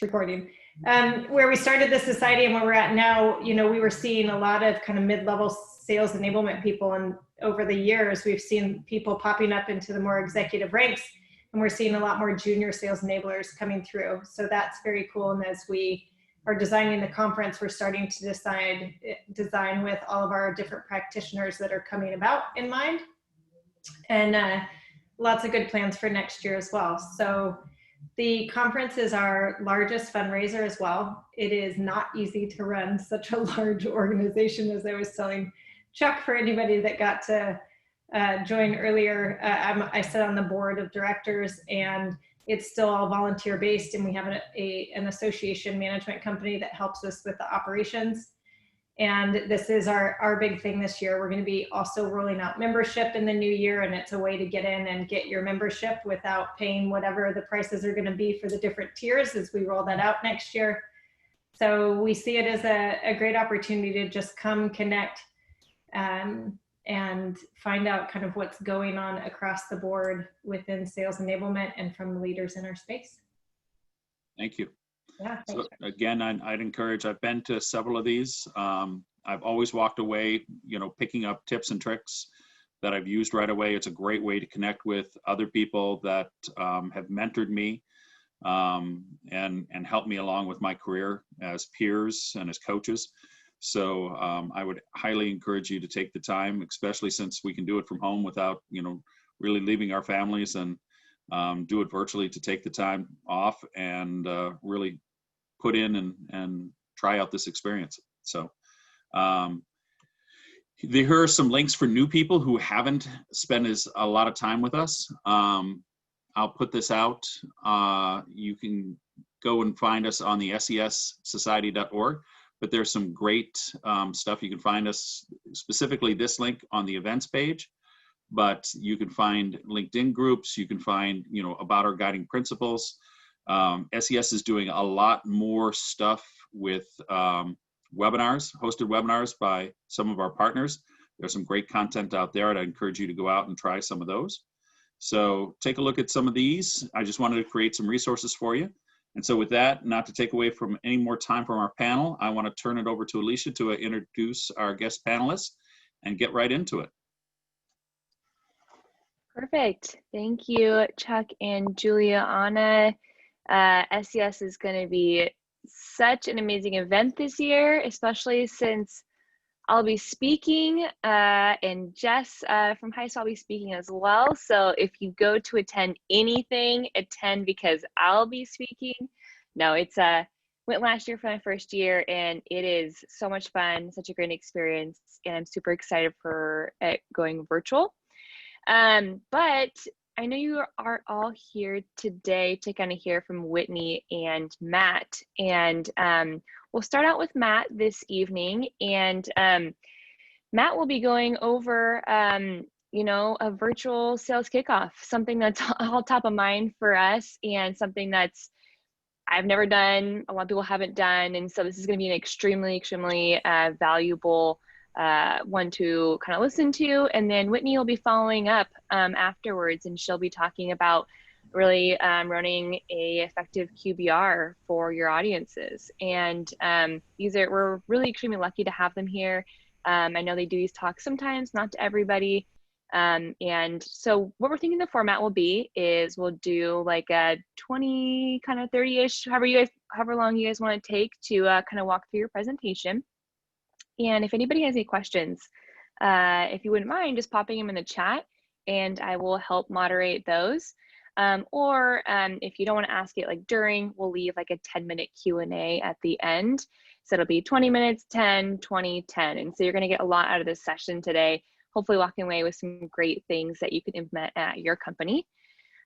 recording. Where we started the society and where we're at now, you know, we were seeing a lot of kind of mid-level sales enablement people, and over the years we've seen people popping up into the more executive ranks, and we're seeing a lot more junior sales enablers coming through. So that's very cool. And as we are designing the conference, we're starting to design with all of our different practitioners that are coming about in mind, and lots of good plans for next year as well. So the conference is our largest fundraiser as well. It is not easy to run such a large organization, as I was telling Chuck, for anybody that got to join earlier. I sit on the board of directors, and it's still all volunteer based, and we have an association management company that helps us with the operations. And this is our big thing this year. We're going to be also rolling out membership in the new year, and it's a way to get in and get your membership without paying whatever the prices are going to be for the different tiers as we roll that out next year. So we see it as a great opportunity to just come connect and find out kind of what's going on across the board within sales enablement and from leaders in our space. Thank you. Yeah, so again, I'd encourage, I've been to several of these. I've always walked away, you know, picking up tips and tricks that I've used right away. It's a great way to connect with other people that have mentored me and helped me along with my career as peers and as coaches. So I would highly encourage you to take the time, especially since we can do it from home without, you know, really leaving our families, and do it virtually, to take the time off and really put in and try out this experience. So here are some links for new people who haven't spent a lot of time with us. I'll put this out. You can go and find us on the sessociety.org, but there's some great stuff. You can find us, specifically this link, on the events page. But you can find LinkedIn groups, you can find, you know, about our guiding principles. SES is doing a lot more stuff with webinars, hosted webinars by some of our partners. There's some great content out there, and I encourage you to go out and try some of those. So take a look at some of these. I just wanted to create some resources for you. And so with that, not to take away from any more time from our panel, I want to turn it over to Alicia to introduce our guest panelists and get right into it. Perfect. Thank you, Chuck and Juliana. SES is going to be such an amazing event this year, especially since I'll be speaking, and Jess from High School will be speaking as well. So if you go to attend anything, attend because I'll be speaking. No, it's went last year for my first year, and it is so much fun, such a great experience, and I'm super excited for it going virtual. But I know you are all here today to kind of hear from Whitney and Matt, and we'll start out with Matt this evening, and Matt will be going over, you know, a virtual sales kickoff, something that's all top of mind for us, and something that's I've never done, a lot of people haven't done, and so this is going to be an extremely valuable one to kind of listen to. And then Whitney will be following up afterwards, and she'll be talking about really running a effective QBR for your audiences. And we're really extremely lucky to have them here. I know they do these talks sometimes, not to everybody. And so what we're thinking the format will be is we'll do like a 20, kind of 30-ish, however long you guys want to take to kind of walk through your presentation. And if anybody has any questions, if you wouldn't mind just popping them in the chat, and I will help moderate those. Or if you don't want to ask it like during, we'll leave like a 10-minute Q&A at the end. So it'll be 20 minutes, 10, 20, 10. And so you're going to get a lot out of this session today, hopefully walking away with some great things that you can implement at your company.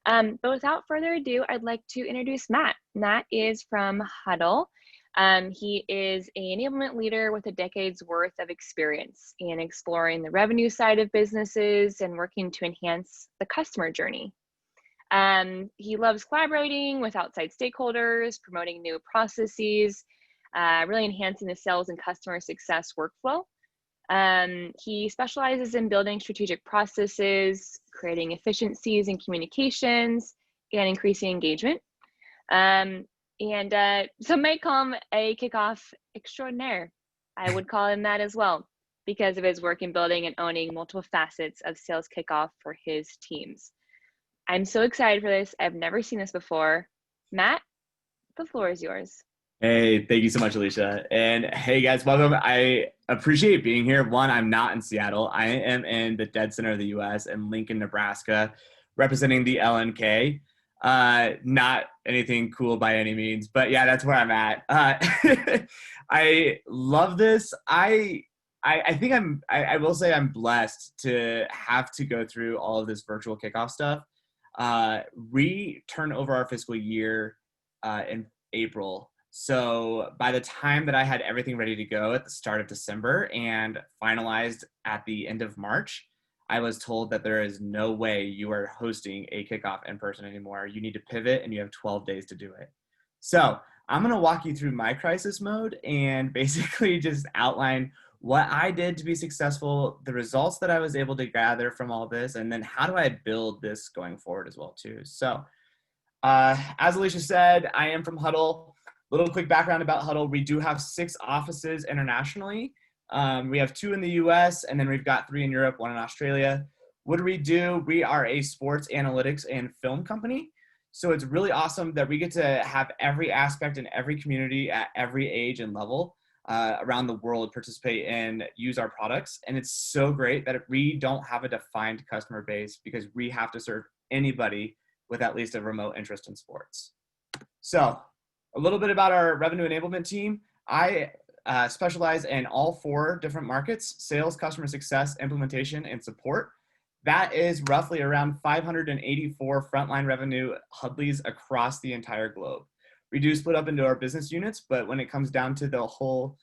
But without further ado, I'd like to introduce Matt. Matt is from Huddle. He is an enablement leader with a decade's worth of experience in exploring the revenue side of businesses and working to enhance the customer journey. He loves collaborating with outside stakeholders, promoting new processes, really enhancing the sales and customer success workflow. He specializes in building strategic processes, creating efficiencies in communications, and increasing engagement. And some might call him a kickoff extraordinaire. I would call him that as well, because of his work in building and owning multiple facets of sales kickoff for his teams. I'm so excited for this. I've never seen this before. Matt, the floor is yours. Hey, thank you so much, Alicia. And hey, guys, welcome. I appreciate being here. One, I'm not in Seattle. I am in the dead center of the U.S. in Lincoln, Nebraska, representing the LNK. Not anything cool by any means, but yeah, that's where I'm at. I love this. I think I will say I'm blessed to have to go through all of this virtual kickoff stuff. We turn over our fiscal year in April. So by the time that I had everything ready to go at the start of December and finalized at the end of March, I was told that there is no way you are hosting a kickoff in person anymore. You need to pivot and you have 12 days to do it. So I'm going to walk you through my crisis mode and basically just outline what I did to be successful, the results that I was able to gather from all this, and then how do I build this going forward as well too. So as Alicia said, I am from Huddle. Little quick background about Huddle. We do have 6 offices internationally. We have 2 in the US, and then we've got 3 in Europe, 1 in Australia. What do? We are a sports analytics and film company. So it's really awesome that we get to have every aspect in every community at every age and level around the world participate and use our products. And it's so great that we don't have a defined customer base because we have to serve anybody with at least a remote interest in sports. So a little bit about our revenue enablement team. I specialize in all 4 different markets: sales, customer success, implementation, and support. That is roughly around 584 frontline revenue Huddlies across the entire globe. We do split up into our business units, but when it comes down to the whole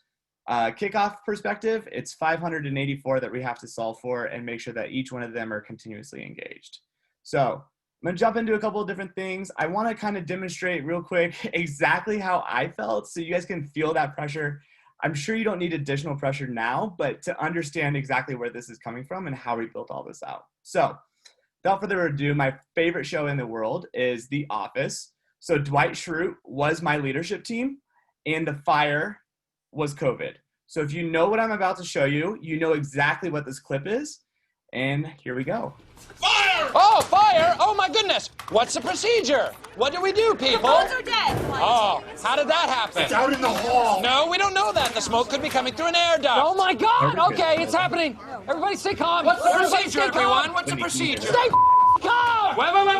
kickoff perspective, it's 584 that we have to solve for and make sure that each one of them are continuously engaged. So I'm going to jump into a couple of different things. I want to kind of demonstrate real quick exactly how I felt so you guys can feel that pressure. I'm sure you don't need additional pressure now, but to understand exactly where this is coming from and how we built all this out. So without further ado, my favorite show in the world is The Office. So Dwight Schrute was my leadership team, and the fire was COVID. So if you know what I'm about to show you, you know exactly what this clip is. And here we go. Fire! Oh, fire! Oh, my goodness. What's the procedure? What do we do, people? The phones are dead. Oh, how did that happen? It's out in the hall. No, we don't know that. The smoke could be coming through an air duct. Oh, my God. Okay, it's happening. Everybody stay calm. What's the Everybody procedure, stay calm. everyone? What's the procedure? Stay calm. Wait. Everybody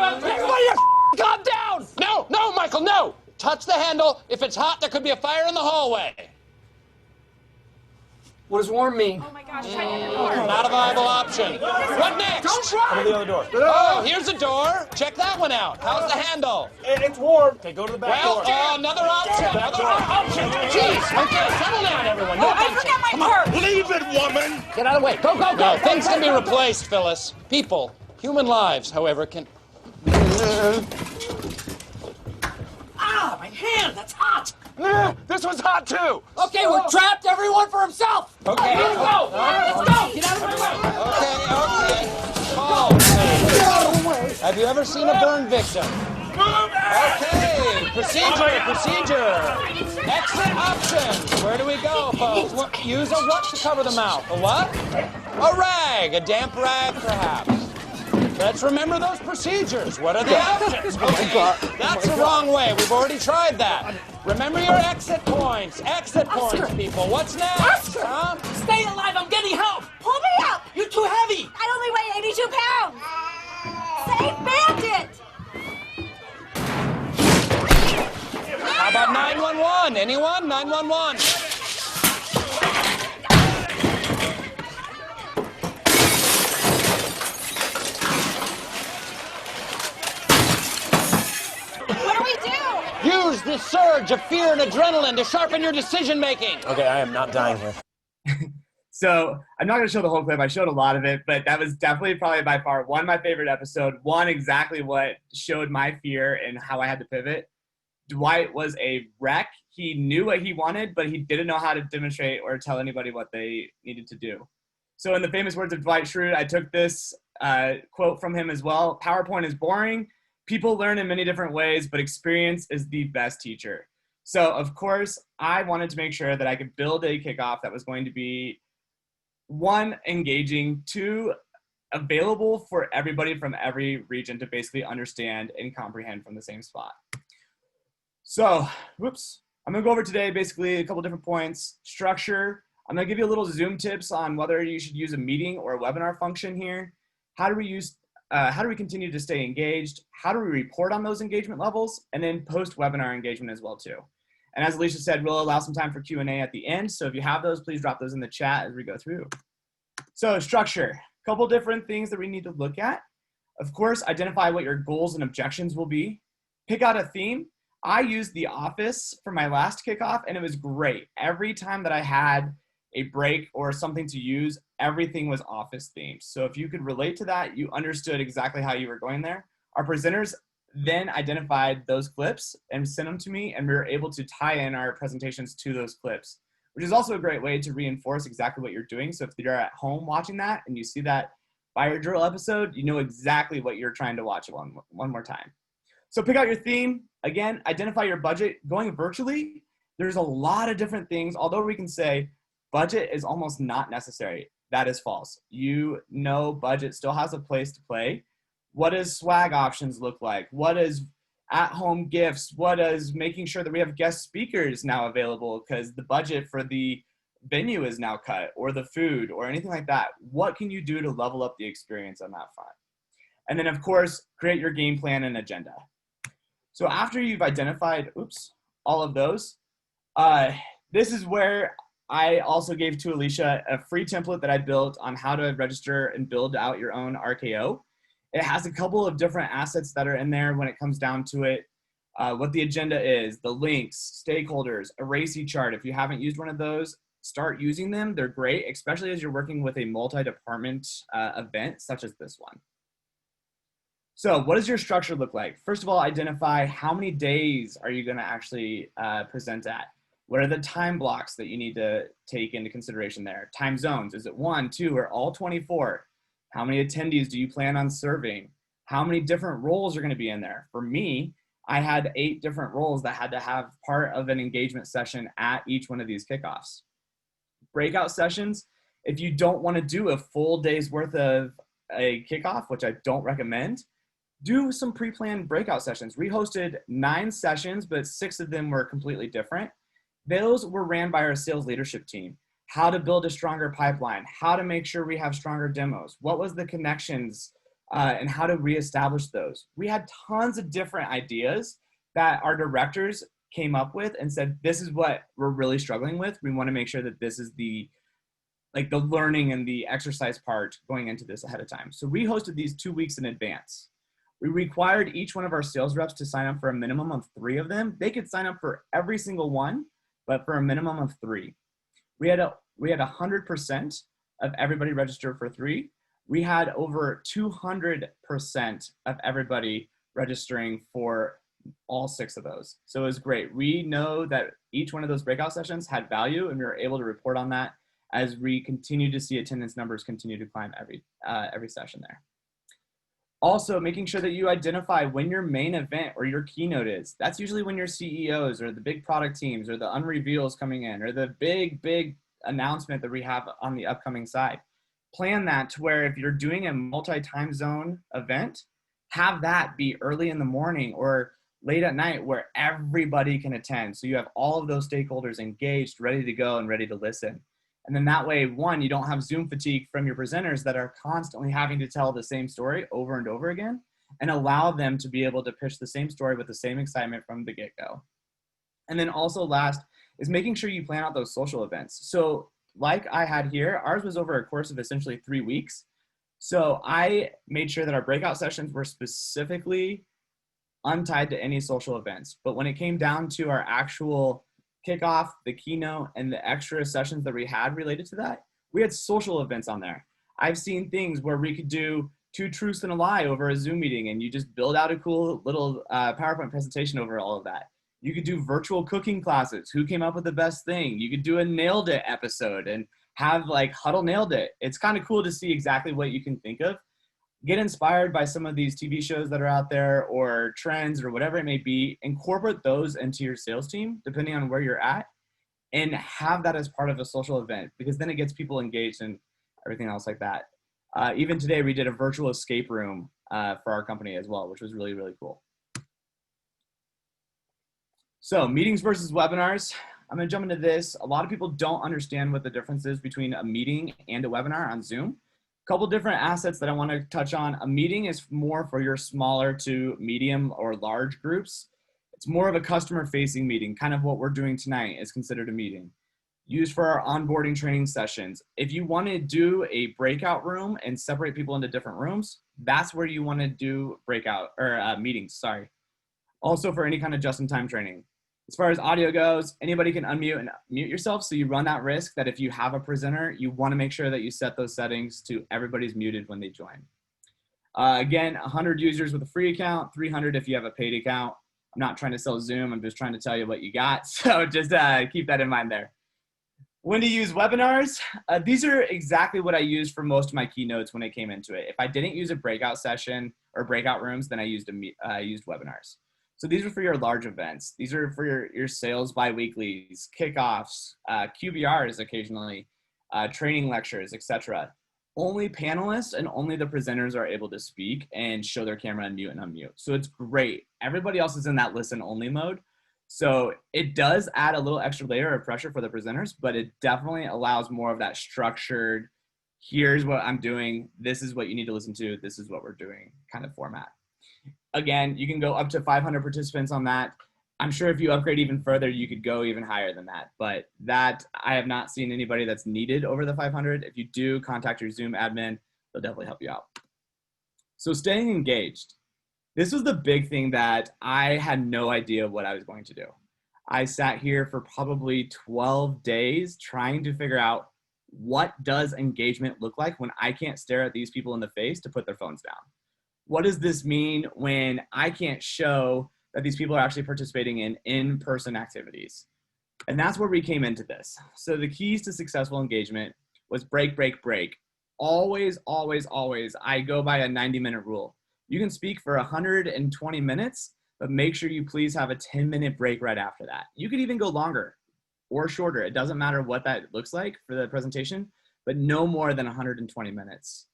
calm down. No, Michael, no. Touch the handle. If it's hot, there could be a fire in the hallway. What does warm mean? Oh my gosh, try to get the door. Not a viable option. What next? Don't try. Go to the other door. Oh, here's a door. Check that one out. How's the handle? It's warm. Okay, go to the back Well, door. another option. Another option. Jeez. Okay, settle down, everyone. No I punching. forgot my purse. Leave it, woman. Get out of the way. Go, go, No, go. things can be replaced, Phyllis. People, human lives, however, can... Ah, my hand. That's hot. This was hot too. Okay, we're trapped. Everyone for himself. Okay. Let's go. Let's go. Get out of my way. Okay. Paul, please. Have you ever seen a burn victim? Okay. Procedure. Exit options. Where do we go, folks? Use a what to cover the mouth? A what? A rag. A damp rag, perhaps. Let's remember those procedures. What are the options? Okay, that's the wrong way. We've already tried that. Remember your exit points. Exit points, people. What's next? Huh? Stay alive. I'm getting help. Pull me up. You're too heavy. I only weigh 82 pounds. Save Bandit. How about 911? Anyone? 911. What do we do? Use the surge of fear and adrenaline to sharpen your decision making. Okay, I am not dying here. So I'm not going to show the whole clip. I showed a lot of it, but that was definitely probably by far one, my favorite episode. One, exactly what showed my fear and how I had to pivot. Dwight was a wreck. He knew what he wanted, but he didn't know how to demonstrate or tell anybody what they needed to do. So in the famous words of Dwight Schrute, I took this quote from him as well. PowerPoint is boring. People learn in many different ways, but experience is the best teacher. So of course, I wanted to make sure that I could build a kickoff that was going to be, one, engaging, two, available for everybody from every region to basically understand and comprehend from the same spot. So, I'm gonna go over today basically a couple different points. Structure, I'm gonna give you a little Zoom tips on whether you should use a meeting or a webinar function here. How do we continue to stay engaged? How do we report on those engagement levels? And then post-webinar engagement as well too. And as Alicia said, we'll allow some time for Q&A at the end. So if you have those, please drop those in the chat as we go through. So structure, a couple different things that we need to look at. Of course, identify what your goals and objections will be. Pick out a theme. I used The Office for my last kickoff and it was great. Every time that I had a break or something to use, everything was Office themed. So if you could relate to that, you understood exactly how you were going there. Our presenters then identified those clips and sent them to me, and we were able to tie in our presentations to those clips, which is also a great way to reinforce exactly what you're doing. So if you're at home watching that and you see that fire drill episode, you know exactly what you're trying to watch one more time. So pick out your theme. Again, identify your budget. Going virtually, there's a lot of different things. Although we can say budget is almost not necessary. That is false. You know budget still has a place to play. What does swag options look like? What is at-home gifts? What is making sure that we have guest speakers now available because the budget for the venue is now cut, or the food or anything like that? What can you do to level up the experience on that front? And then of course, create your game plan and agenda. So after you've identified, all of those, this is where I also gave to Alicia a free template that I built on how to register and build out your own RKO. It has a couple of different assets that are in there when it comes down to it. What the agenda is, the links, stakeholders, a RACI chart. If you haven't used one of those, start using them. They're great, especially as you're working with a multi-department event such as this one. So what does your structure look like? First of all, identify how many days are you gonna actually present at? What are the time blocks that you need to take into consideration there? Time zones, is it 1, 2, or all 24? How many attendees do you plan on serving? How many different roles are gonna be in there? For me, I had 8 different roles that had to have part of an engagement session at each one of these kickoffs. Breakout sessions, if you don't wanna do a full day's worth of a kickoff, which I don't recommend, do some pre-planned breakout sessions. We hosted 9 sessions, but 6 of them were completely different. Those were ran by our sales leadership team. How to build a stronger pipeline, how to make sure we have stronger demos, what was the connections, and how to reestablish those. We had tons of different ideas that our directors came up with and said, this is what we're really struggling with. We want to make sure that this is the learning and the exercise part going into this ahead of time. So we hosted these 2 weeks in advance. We required each one of our sales reps to sign up for a minimum of 3 of them. They could sign up for every single one, but for a minimum of 3. We had 100% of everybody register for 3. We had over 200% of everybody registering for all 6 of those. So it was great. We know that each one of those breakout sessions had value, and we were able to report on that as we continue to see attendance numbers continue to climb every session there. Also, making sure that you identify when your main event or your keynote is. That's usually when your CEOs or the big product teams or the unreveals coming in, or the big announcement that we have on the upcoming side. Plan that to where if you're doing a multi-time zone event, have that be early in the morning or late at night where everybody can attend. So you have all of those stakeholders engaged, ready to go and ready to listen. And then that way, one, you don't have Zoom fatigue from your presenters that are constantly having to tell the same story over and over again, and allow them to be able to pitch the same story with the same excitement from the get-go. And then also last is making sure you plan out those social events. So like I had here, ours was over a course of essentially 3 weeks. So I made sure that our breakout sessions were specifically untied to any social events. But when it came down to our actual kickoff, the keynote, and the extra sessions that we had related to that, we had social events on there. I've seen things where we could do 2 truths and a lie over a Zoom meeting, and you just build out a cool little PowerPoint presentation over all of that. You could do virtual cooking classes. Who came up with the best thing? You could do a nailed it episode and have like Huddle nailed it. It's kind of cool to see exactly what you can think of. Get inspired by some of these TV shows that are out there or trends or whatever it may be. Incorporate those into your sales team, depending on where you're at, and have that as part of a social event, because then it gets people engaged and everything else like that. Even today, we did a virtual escape room for our company as well, which was really, really cool. So meetings versus webinars. I'm going to jump into this. A lot of people don't understand what the difference is between a meeting and a webinar on Zoom. A couple different assets that I want to touch on. A meeting is more for your smaller to medium or large groups. It's more of a customer facing meeting. Kind of what we're doing tonight is considered a meeting. Used for our onboarding training sessions. If you want to do a breakout room and separate people into different rooms, that's where you want to do breakout or meetings, sorry. Also for any kind of just-in-time training. As far as audio goes, anybody can unmute and mute yourself, so you run that risk that if you have a presenter, you want to make sure that you set those settings to everybody's muted when they join. Again, 100 users with a free account, 300 if you have a paid account. I'm not trying to sell Zoom, I'm just trying to tell you what you got, so just keep that in mind there. When to use webinars, these are exactly what I used for most of my keynotes when I came into it. If I didn't use a breakout session or breakout rooms, then I used webinars. So these are for your large events. These are for your sales bi-weeklies, kickoffs, QBRs occasionally, training lectures, etc. Only panelists and only the presenters are able to speak and show their camera and mute and unmute. So it's great. Everybody else is in that listen only mode. So it does add a little extra layer of pressure for the presenters, but it definitely allows more of that structured, here's what I'm doing, this is what you need to listen to, this is what we're doing kind of format. Again, you can go up to 500 participants on that. I'm sure if you upgrade even further, you could go even higher than that. But that, I have not seen anybody that's needed over the 500. If you do, contact your Zoom admin. They'll definitely help you out. So staying engaged. This was the big thing that I had no idea what I was going to do. I sat here for probably 12 days trying to figure out what does engagement look like when I can't stare at these people in the face to put their phones down. What does this mean when I can't show that these people are actually participating in in-person activities? And that's where we came into this. So the keys to successful engagement was break, break, break. Always, always, always, I go by a 90-minute rule. You can speak for 120 minutes, but make sure you please have a 10-minute break right after that. You could even go longer or shorter. It doesn't matter what that looks like for the presentation, but no more than 120 minutes.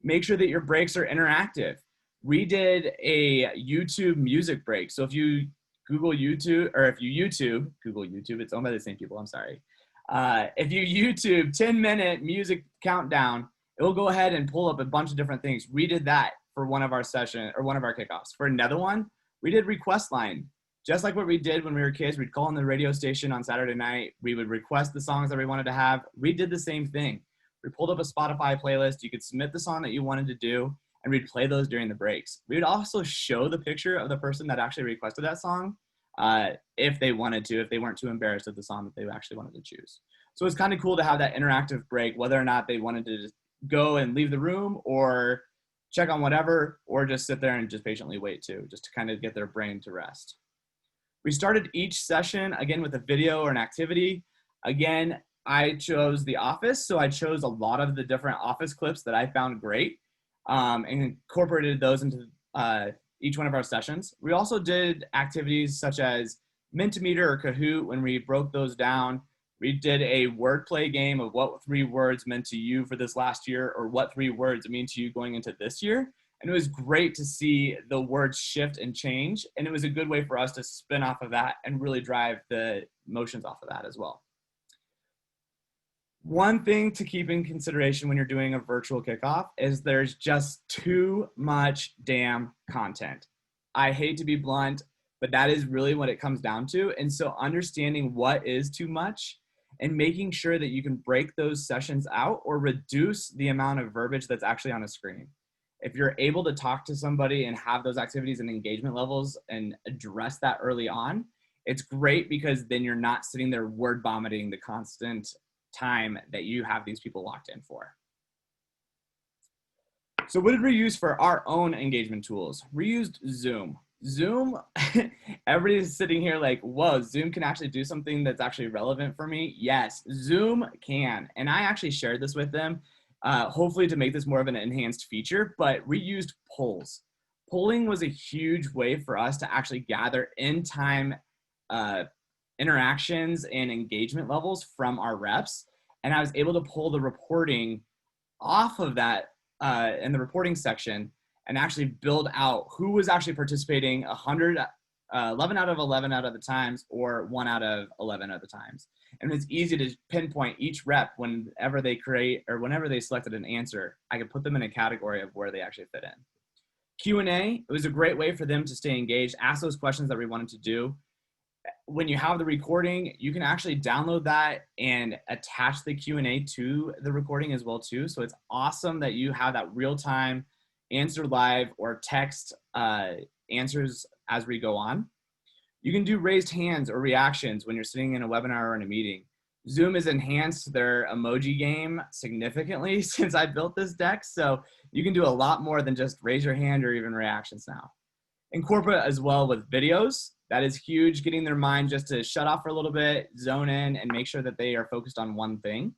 Make sure that your breaks are interactive. We did a YouTube music break. So if you Google YouTube, or if you Google YouTube, it's owned by the same people, I'm sorry. If you YouTube 10-minute music countdown, it will go ahead and pull up a bunch of different things. We did that for one of our session or one of our kickoffs. For another one, we did request line. Just like what we did when we were kids, we'd call in the radio station on Saturday night. We would request the songs that we wanted to have. We did the same thing. We pulled up a Spotify playlist. You could submit the song that you wanted to do, and we'd play those during the breaks. We would also show the picture of the person that actually requested that song if they wanted to, if they weren't too embarrassed of the song that they actually wanted to choose. So it's kind of cool to have that interactive break, whether or not they wanted to just go and leave the room or check on whatever, or just sit there and just patiently wait too, just to kind of get their brain to rest. We started each session, again, with a video or an activity. Again, I chose The Office, so I chose a lot of the different Office clips that I found great and incorporated those into each one of our sessions. We also did activities such as Mentimeter or Kahoot when we broke those down. We did a wordplay game of what 3 words meant to you for this last year, or what 3 words mean to you going into this year. And it was great to see the words shift and change. And it was a good way for us to spin off of that and really drive the emotions off of that as well. One thing to keep in consideration when you're doing a virtual kickoff is there's just too much damn content. I hate to be blunt, but that is really what it comes down to. And so understanding what is too much and making sure that you can break those sessions out or reduce the amount of verbiage that's actually on a screen. If you're able to talk to somebody and have those activities and engagement levels and address that early on, it's great, because then you're not sitting there word vomiting the constant time that you have these people locked in for. So what did we use for our own engagement tools? We used Zoom. Zoom, everybody's sitting here like, whoa, Zoom can actually do something that's actually relevant for me. Yes, Zoom can. And I actually shared this with them hopefully to make this more of an enhanced feature, but we used polls. Polling was a huge way for us to actually gather in-time interactions and engagement levels from our reps. And I was able to pull the reporting off of that in the reporting section and actually build out who was actually participating 11 out of 11 out of the times or 1 out of 11 of the times. And it's easy to pinpoint each rep whenever they create or whenever they selected an answer. I could put them in a category of where they actually fit in. Q&A, it was a great way for them to stay engaged, ask those questions that we wanted to do. When you have the recording, you can actually download that and attach the Q&A to the recording as well too. So it's awesome that you have that real-time answer live or text answers as we go on. You can do raised hands or reactions when you're sitting in a webinar or in a meeting. Zoom has enhanced their emoji game significantly since I built this deck. So you can do a lot more than just raise your hand or even reactions now. Incorporate as well with videos. That is huge, getting their mind just to shut off for a little bit, zone in, and make sure that they are focused on one thing.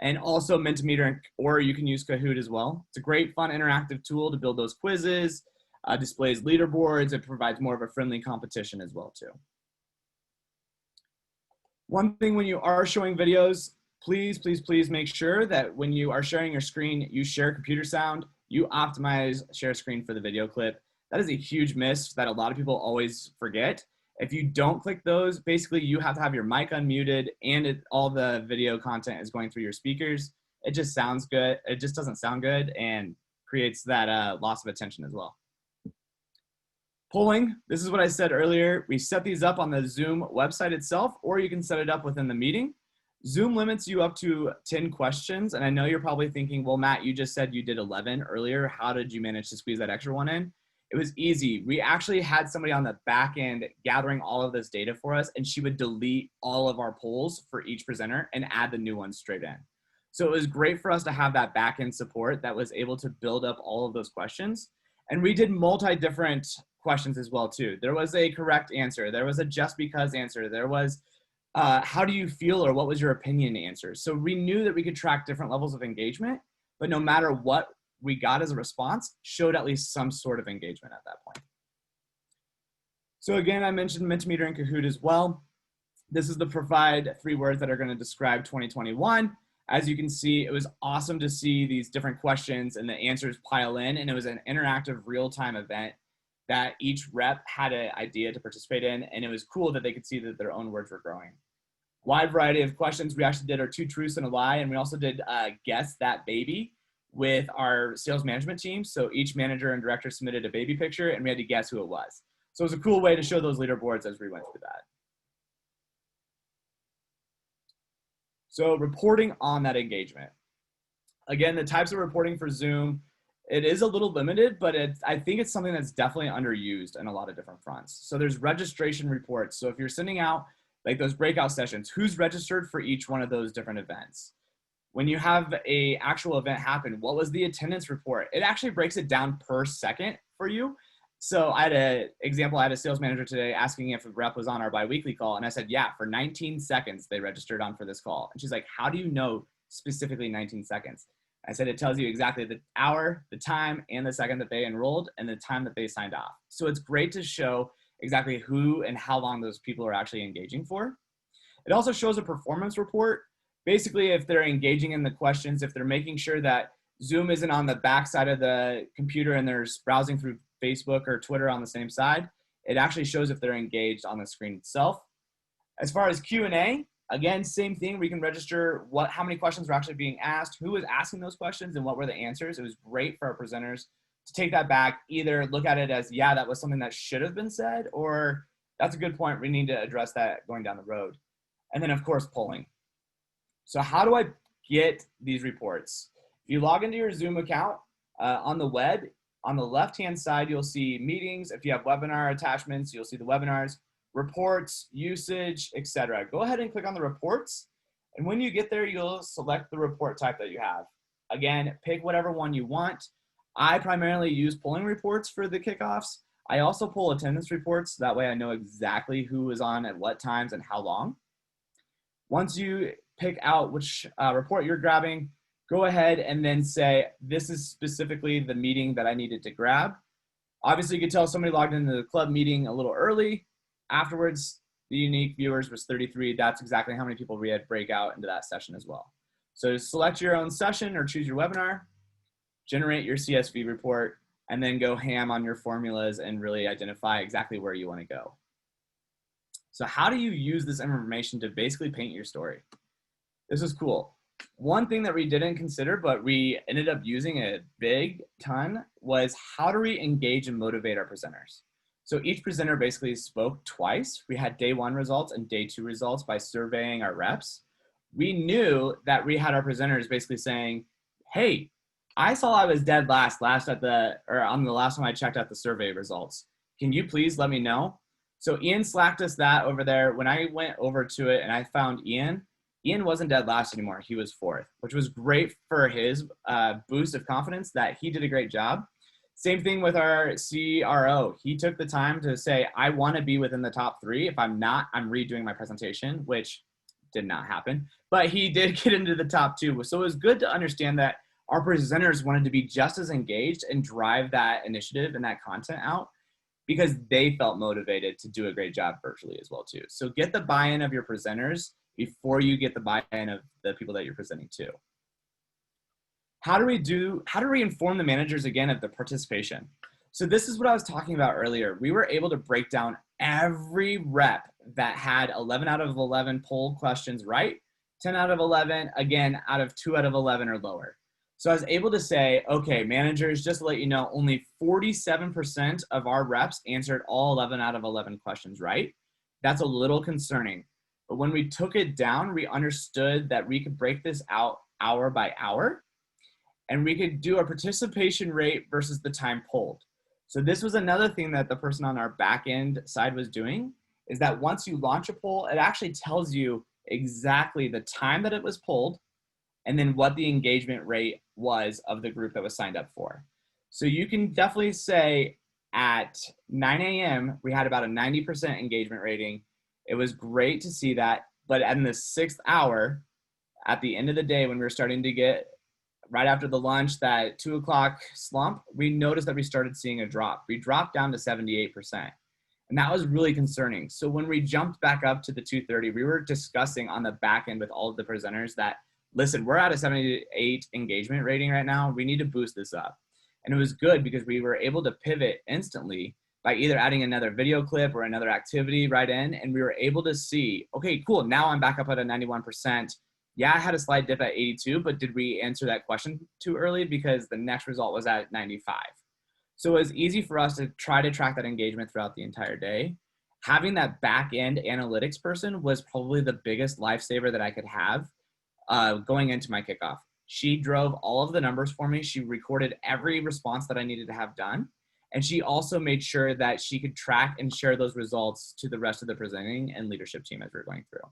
And also Mentimeter, or you can use Kahoot as well. It's a great, fun, interactive tool to build those quizzes, displays leaderboards. It provides more of a friendly competition as well too. One thing when you are showing videos, please, please, please make sure that when you are sharing your screen, you share computer sound, you optimize share screen for the video clip. That is a huge miss that a lot of people always forget. If you don't click those, basically you have to have your mic unmuted and all the video content is going through your speakers. It just sounds good. It just doesn't sound good and creates that loss of attention as well. Polling, this is what I said earlier. We set these up on the Zoom website itself, or you can set it up within the meeting. Zoom limits you up to 10 questions. And I know you're probably thinking, well, Matt, you just said you did 11 earlier. How did you manage to squeeze that extra one in? It was easy. We actually had somebody on the back end gathering all of this data for us, and she would delete all of our polls for each presenter and add the new ones straight in. So it was great for us to have that back end support that was able to build up all of those questions. And we did multi-different questions as well too. There was a correct answer. There was a just because answer. There was how do you feel or what was your opinion answer. So we knew that we could track different levels of engagement, but no matter what we got as a response, showed at least some sort of engagement at that point. So again, I mentioned Mentimeter and Kahoot as well. This is the provide 3 words that are going to describe 2021. As you can see, it was awesome to see these different questions and the answers pile in, and it was an interactive real-time event that each rep had an idea to participate in, and it was cool that they could see that their own words were growing. Wide variety of questions. We actually did our 2 truths and a lie, and we also did Guess That Baby with our sales management team. So each manager and director submitted a baby picture, and we had to guess who it was. So it was a cool way to show those leaderboards as we went through that. So reporting on that engagement. Again, the types of reporting for Zoom, it is a little limited, but I think it's something that's definitely underused in a lot of different fronts. So there's registration reports. So if you're sending out like those breakout sessions, who's registered for each one of those different events? When you have a actual event happen, what was the attendance report? It actually breaks it down per second for you. So I had an example, I had a sales manager today asking if a rep was on our biweekly call. And I said, yeah, for 19 seconds, they registered on for this call. And she's like, how do you know specifically 19 seconds? I said, it tells you exactly the hour, the time, and the second that they enrolled and the time that they signed off. So it's great to show exactly who and how long those people are actually engaging for. It also shows a performance report. Basically, if they're engaging in the questions, if they're making sure that Zoom isn't on the back side of the computer and they're browsing through Facebook or Twitter on the same side, it actually shows if they're engaged on the screen itself. As far as Q&A, again, same thing. We can register how many questions were actually being asked, who was asking those questions, and what were the answers. It was great for our presenters to take that back, either look at it as, yeah, that was something that should have been said, or that's a good point. We need to address that going down the road. And then, of course, polling. So how do I get these reports? If you log into your Zoom account on the web, on the left-hand side, you'll see meetings. If you have webinar attachments, you'll see the webinars, reports, usage, etc. Go ahead and click on the reports. And when you get there, you'll select the report type that you have. Again, pick whatever one you want. I primarily use polling reports for the kickoffs. I also pull attendance reports. That way I know exactly who was on at what times and how long. Once you pick out which report you're grabbing, go ahead and then say, this is specifically the meeting that I needed to grab. Obviously, you could tell somebody logged into the club meeting a little early. Afterwards, the unique viewers was 33. That's exactly how many people we had break out into that session as well. So select your own session or choose your webinar, generate your CSV report, and then go ham on your formulas and really identify exactly where you want to go. So how do you use this information to basically paint your story? This is cool. One thing that we didn't consider, but we ended up using a big ton, was how do we engage and motivate our presenters? So each presenter basically spoke twice. We had day 1 results and day 2 results by surveying our reps. We knew that we had our presenters basically saying, hey, I saw I was dead last on the last time I checked out the survey results. Can you please let me know? So Ian slacked us that over there. When I went over to it and I found Ian wasn't dead last anymore. He was 4th, which was great for his boost of confidence that he did a great job. Same thing with our CRO. He took the time to say, I want to be within the top 3. If I'm not, I'm redoing my presentation, which did not happen. But he did get into the top 2. So it was good to understand that our presenters wanted to be just as engaged and drive that initiative and that content out because they felt motivated to do a great job virtually as well too. So get the buy-in of your presenters before you get the buy-in of the people that you're presenting to. How do we inform the managers again of the participation? So this is what I was talking about earlier. We were able to break down every rep that had 11 out of 11 poll questions right, 10 out of 11, again, out of 2 out of 11 or lower. So I was able to say, okay, managers, just to let you know, only 47% of our reps answered all 11 out of 11 questions right. That's a little concerning. But when we took it down, we understood that we could break this out hour by hour, and we could do a participation rate versus the time polled. So this was another thing that the person on our back end side was doing, is that once you launch a poll, it actually tells you exactly the time that it was polled and then what the engagement rate was of the group that was signed up for. So you can definitely say at 9 a.m., we had about a 90% engagement rating. It was great to see that. But in the 6th hour, at the end of the day, when we were starting to get right after the lunch, that 2 o'clock slump, we noticed that we started seeing a drop. We dropped down to 78%. And that was really concerning. So when we jumped back up to the 2:30, we were discussing on the back end with all of the presenters that, listen, we're at a 78 engagement rating right now. We need to boost this up. And it was good because we were able to pivot instantly by either adding another video clip or another activity right in. And we were able to see, okay, cool. Now I'm back up at a 91%. Yeah, I had a slight dip at 82, but did we answer that question too early? Because the next result was at 95. So it was easy for us to try to track that engagement throughout the entire day. Having that back end analytics person was probably the biggest lifesaver that I could have going into my kickoff. She drove all of the numbers for me. She recorded every response that I needed to have done. And she also made sure that she could track and share those results to the rest of the presenting and leadership team as we're going through.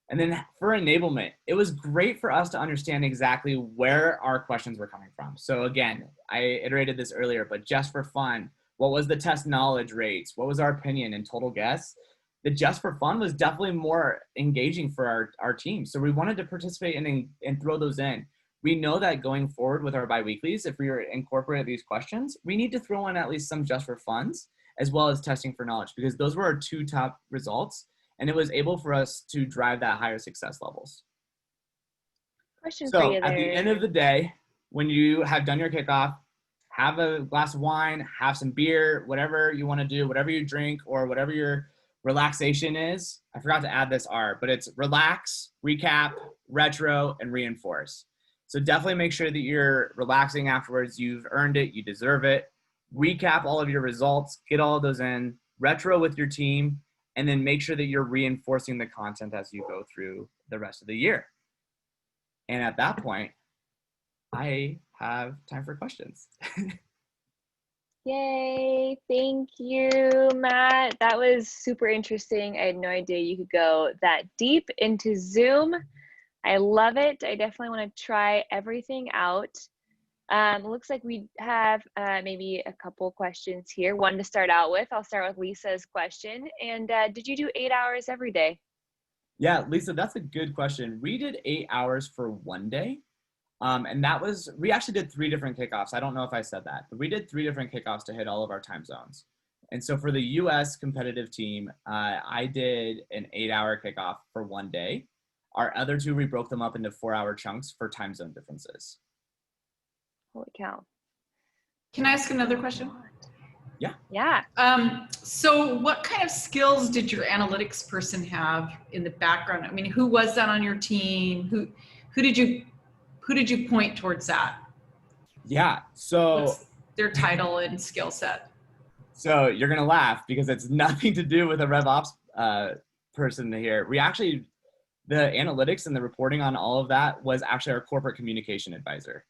And then for enablement, it was great for us to understand exactly where our questions were coming from. So again, I iterated this earlier, but just for fun, what was the test knowledge rates? What was our opinion and total guess? The just for fun was definitely more engaging for our team. So we wanted to participate and throw those in. We know that going forward with our biweeklies, if we were to incorporate these questions, we need to throw in at least some just for funs as well as testing for knowledge, because those were our 2 top results. And it was able for us to drive that higher success levels. Question for you there. At the end of the day, when you have done your kickoff, have a glass of wine, have some beer, whatever you want to do, whatever you drink, or whatever your relaxation is. I forgot to add this R, but it's relax, recap, retro, and reinforce. So definitely make sure that you're relaxing afterwards. You've earned it. You deserve it. Recap all of your results. Get all of those in. Retro with your team. And then make sure that you're reinforcing the content as you go through the rest of the year. And at that point, I have time for questions. Yay, thank you, Matt. That was super interesting. I had no idea you could go that deep into Zoom. I love it. I definitely want to try everything out. Looks like we have maybe a couple questions here. One to start out with. I'll start with Lisa's question. And did you do 8 hours every day? Yeah, Lisa, that's a good question. We did 8 hours for one day. And we actually did 3 different kickoffs. I don't know if I said that, but we did 3 different kickoffs to hit all of our time zones. And so for the US competitive team, I did an 8-hour kickoff for one day. Our other 2, we broke them up into 4-hour chunks for time zone differences. Holy cow. Can I ask another question? Yeah. So what kind of skills did your analytics person have in the background? I mean, who was that on your team? Who did you point towards that? Yeah, so What's their title and skill set? So you're going to laugh because it's nothing to do with a RevOps person here. The analytics and the reporting on all of that was actually our corporate communication advisor.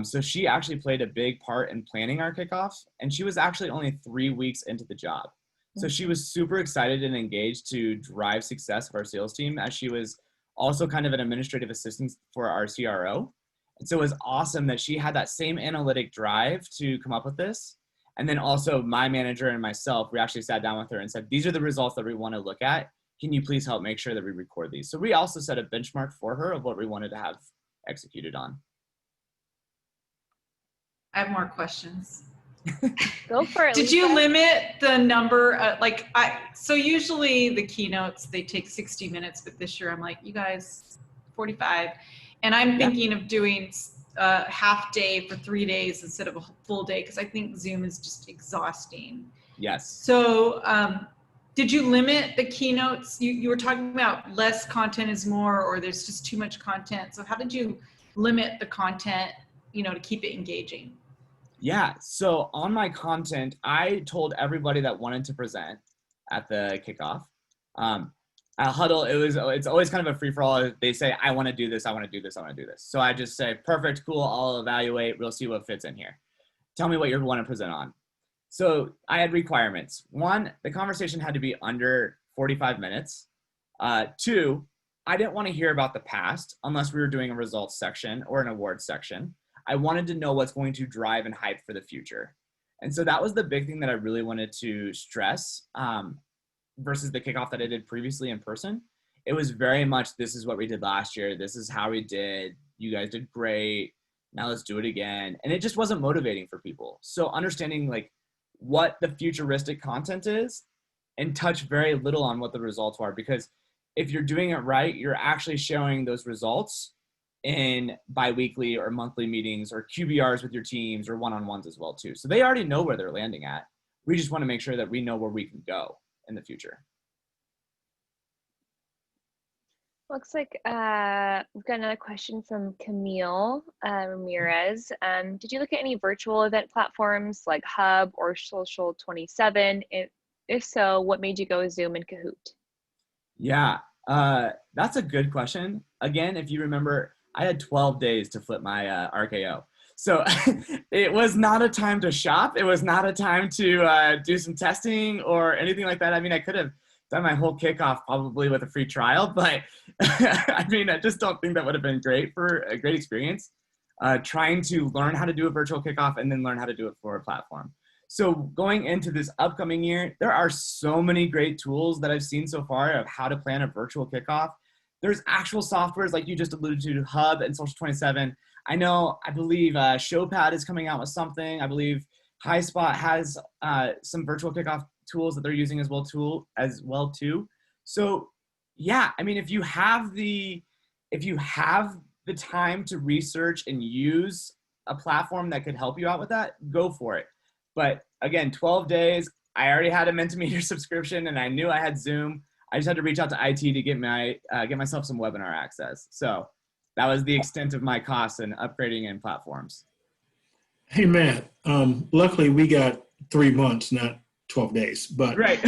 So she actually played a big part in planning our kickoffs, and she was actually only 3 weeks into the job. So she was super excited and engaged to drive success of our sales team, as she was also kind of an administrative assistant for our CRO. And so it was awesome that she had that same analytic drive to come up with this. And then also my manager and myself, we actually sat down with her and said, these are the results that we want to look at. Can you please help make sure that we record these? So we also set a benchmark for her of what we wanted to have executed on. I have more questions. Go for it. Did Lisa. you limit the number? So usually the keynotes, they take 60 minutes, but this year I'm like, you guys, 45. And I'm thinking of doing a half day for 3 days instead of a full day, because I think Zoom is just exhausting. Yes. So did you limit the keynotes? You were talking about less content is more, or there's just too much content. So how did you limit the content, to keep it engaging? Yeah, so on my content, I told everybody that wanted to present at the kickoff. At Huddle, it's always kind of a free-for-all. They say, I want to do this, I want to do this, I want to do this. So I just say, perfect, cool, I'll evaluate, we'll see what fits in here. Tell me what you want to present on. So I had requirements. 1, the conversation had to be under 45 minutes. 2, I didn't want to hear about the past unless we were doing a results section or an awards section. I wanted to know what's going to drive and hype for the future. And so that was the big thing that I really wanted to stress versus the kickoff that I did previously in person. It was very much, this is what we did last year. This is how we did. You guys did great. Now let's do it again. And it just wasn't motivating for people. So understanding like what the futuristic content is and touch very little on what the results are, because if you're doing it right, you're actually showing those results in bi-weekly or monthly meetings or QBRs with your teams or one-on-ones as well too. So they already know where they're landing at. We just want to make sure that we know where we can go in the future. Looks like we've got another question from Camille Ramirez. Did you look at any virtual event platforms like Hub or Social 27? If so, what made you go with Zoom and Kahoot? Yeah, that's a good question. Again, if you remember, I had 12 days to flip my RKO. So it was not a time to shop. It was not a time to do some testing or anything like that. I mean, I could have done my whole kickoff probably with a free trial, but I mean, I just don't think that would have been great for a great experience. Trying to learn how to do a virtual kickoff and then learn how to do it for a platform. So going into this upcoming year, there are so many great tools that I've seen so far of how to plan a virtual kickoff. There's actual softwares like you just alluded to, Hub and Social 27. I believe Showpad is coming out with something. I believe HighSpot has some virtual kickoff tools that they're using as well too. So yeah, I mean, if you have the time to research and use a platform that could help you out with that, go for it. But again, 12 days, I already had a Mentimeter subscription and I knew I had Zoom. I just had to reach out to IT to get myself some webinar access. So that was the extent of my costs and upgrading in platforms. Hey, Matt, luckily we got 3 months, not 12 days, but right.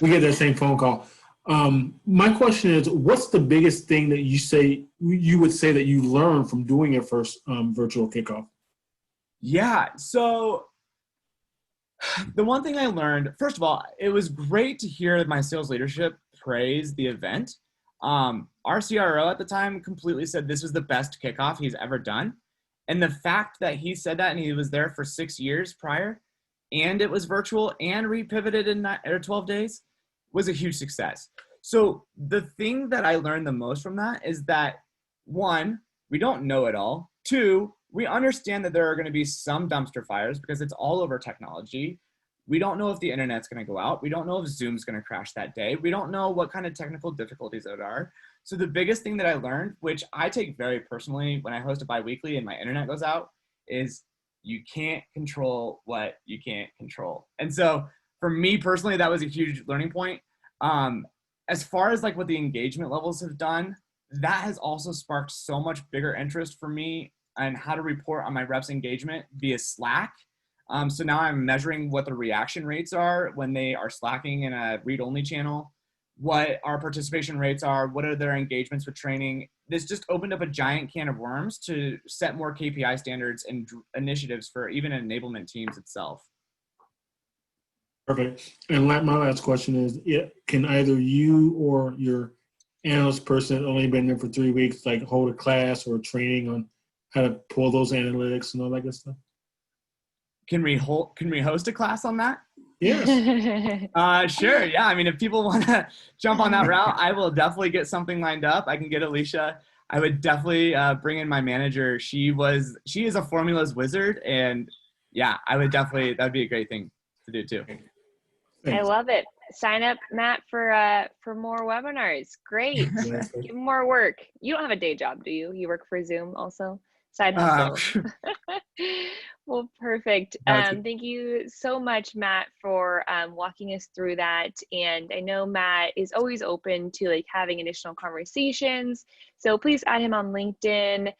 We get that same phone call. My question is, what's the biggest thing that you would say that you learned from doing your first virtual kickoff? Yeah, so the one thing I learned, first of all, it was great to hear my sales leadership praise the event. Our CRO at the time completely said this was the best kickoff he's ever done. And the fact that he said that and he was there for 6 years prior and it was virtual and repivoted in 12 days was a huge success. So the thing that I learned the most from that is that, one, we don't know it all. Two, we understand that there are going to be some dumpster fires because it's all over technology. We don't know if the internet's going to go out. We don't know if Zoom's going to crash that day. We don't know what kind of technical difficulties there are. So the biggest thing that I learned, which I take very personally when I host a biweekly and my internet goes out, is you can't control what you can't control. And so for me personally, that was a huge learning point. As far as like what the engagement levels have done, that has also sparked so much bigger interest for me on how to report on my reps' engagement via Slack. So now I'm measuring what the reaction rates are when they are slacking in a read-only channel, what our participation rates are, what are their engagements with training. This just opened up a giant can of worms to set more KPI standards and initiatives for even enablement teams itself. Perfect. And my last question is, can either you or your analyst person that only been there for 3 weeks, like hold a class or training on how to pull those analytics and all that good stuff? Can we host a class on that? Yes. Sure. Yeah. I mean, if people want to jump on that route, I will definitely get something lined up. I can get Alicia. I would definitely bring in my manager. She is a formulas wizard, and yeah, I would definitely, that'd be a great thing to do too. I love it. Sign up, Matt, for more webinars. Great. Give him more work. You don't have a day job, do you? You work for Zoom also? Side hustle. Well, perfect. Thank you so much, Matt, for walking us through that. And I know Matt is always open to like having additional conversations. So please add him on LinkedIn,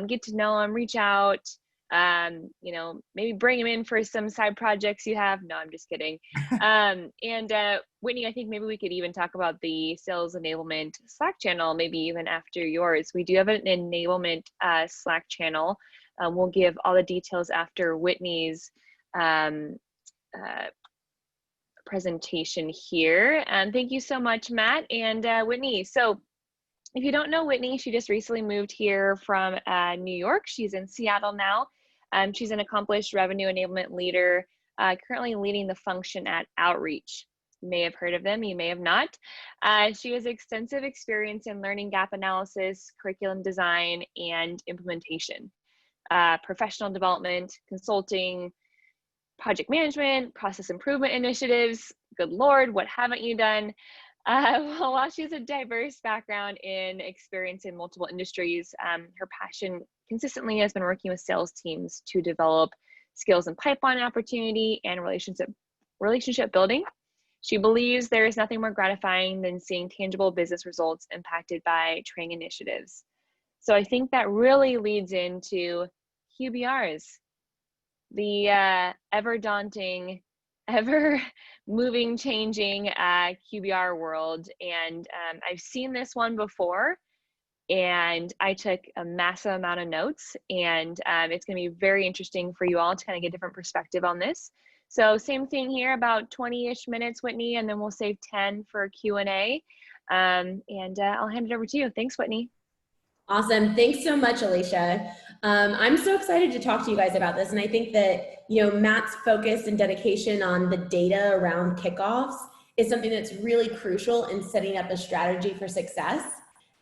get to know him, reach out. Maybe bring him in for some side projects you have. No, I'm just kidding. And Whitney, I think maybe we could even talk about the sales enablement Slack channel, maybe even after yours. We do have an enablement Slack channel. We'll give all the details after Whitney's presentation here. And thank you so much, Matt and Whitney. So if you don't know Whitney, she just recently moved here from New York. She's in Seattle now. She's an accomplished revenue enablement leader, currently leading the function at Outreach. You may have heard of them, you may have not. She has extensive experience in learning gap analysis, curriculum design, and implementation, professional development, consulting, project management, process improvement initiatives. Good Lord, what haven't you done? While she has a diverse background in experience in multiple industries, her passion consistently has been working with sales teams to develop skills in pipeline opportunity and relationship building. She believes there is nothing more gratifying than seeing tangible business results impacted by training initiatives. So I think that really leads into QBRs, the ever daunting, ever moving, changing QBR world. And I've seen this one before, and I took a massive amount of notes, and it's going to be very interesting for you all to kind of get a different perspective on this. So same thing here, about 20-ish minutes, Whitney, and then we'll save 10 for Q&A. And I'll hand it over to you. Thanks, Whitney. Awesome. Thanks so much, Alicia. I'm so excited to talk to you guys about this. And I think that, Matt's focus and dedication on the data around kickoffs is something that's really crucial in setting up a strategy for success.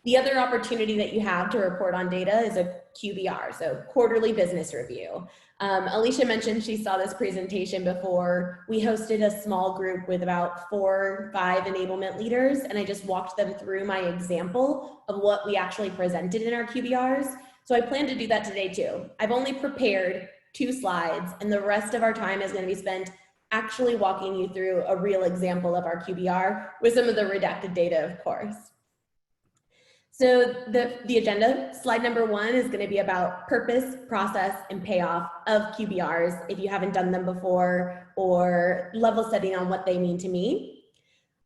The other opportunity that you have to report on data is a QBR, so quarterly business review. Alicia mentioned she saw this presentation before. We hosted a small group with about 4 or 5 enablement leaders, and I just walked them through my example of what we actually presented in our QBRs. So I plan to do that today too. I've only prepared 2 slides, and the rest of our time is going to be spent actually walking you through a real example of our QBR with some of the redacted data, of course. So the agenda, slide number 1 is going to be about purpose, process, and payoff of QBRs if you haven't done them before, or level setting on what they mean to me.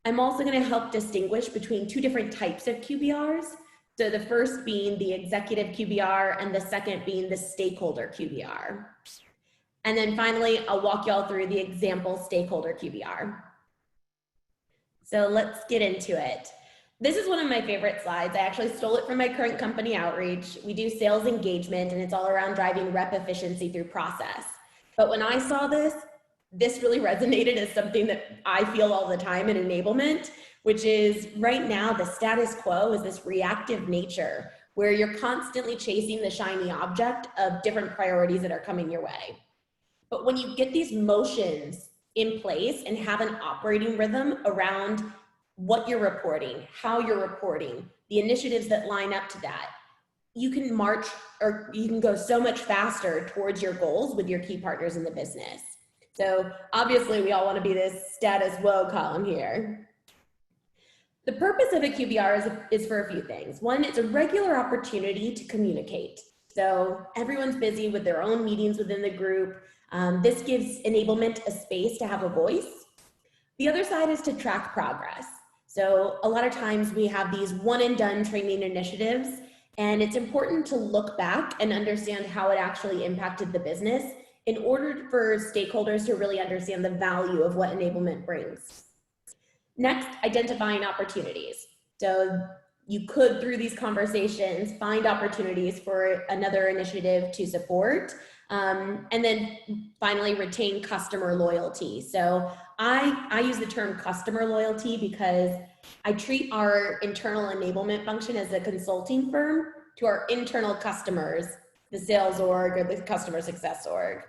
I'm also going to help distinguish between 2 different types of QBRs. So the first being the executive QBR and the second being the stakeholder QBR. And then finally, I'll walk y'all through the example stakeholder QBR. So let's get into it. This is one of my favorite slides. I actually stole it from my current company, Outreach. We do sales engagement, and it's all around driving rep efficiency through process. But when I saw this really resonated as something that I feel all the time in enablement, which is right now the status quo is this reactive nature where you're constantly chasing the shiny object of different priorities that are coming your way. But when you get these motions in place and have an operating rhythm around what you're reporting, how you're reporting, the initiatives that line up to that, you can march or you can go so much faster towards your goals with your key partners in the business. So obviously we all want to be this status quo column here. The purpose of a QBR is for a few things. One, it's a regular opportunity to communicate. So everyone's busy with their own meetings within the group. This gives enablement a space to have a voice. The other side is to track progress. So a lot of times we have these one and done training initiatives, and it's important to look back and understand how it actually impacted the business in order for stakeholders to really understand the value of what enablement brings. Next, identifying opportunities. So you could, through these conversations, find opportunities for another initiative to support. And then finally, retain customer loyalty. So I use the term customer loyalty because I treat our internal enablement function as a consulting firm to our internal customers, the sales org or the customer success org.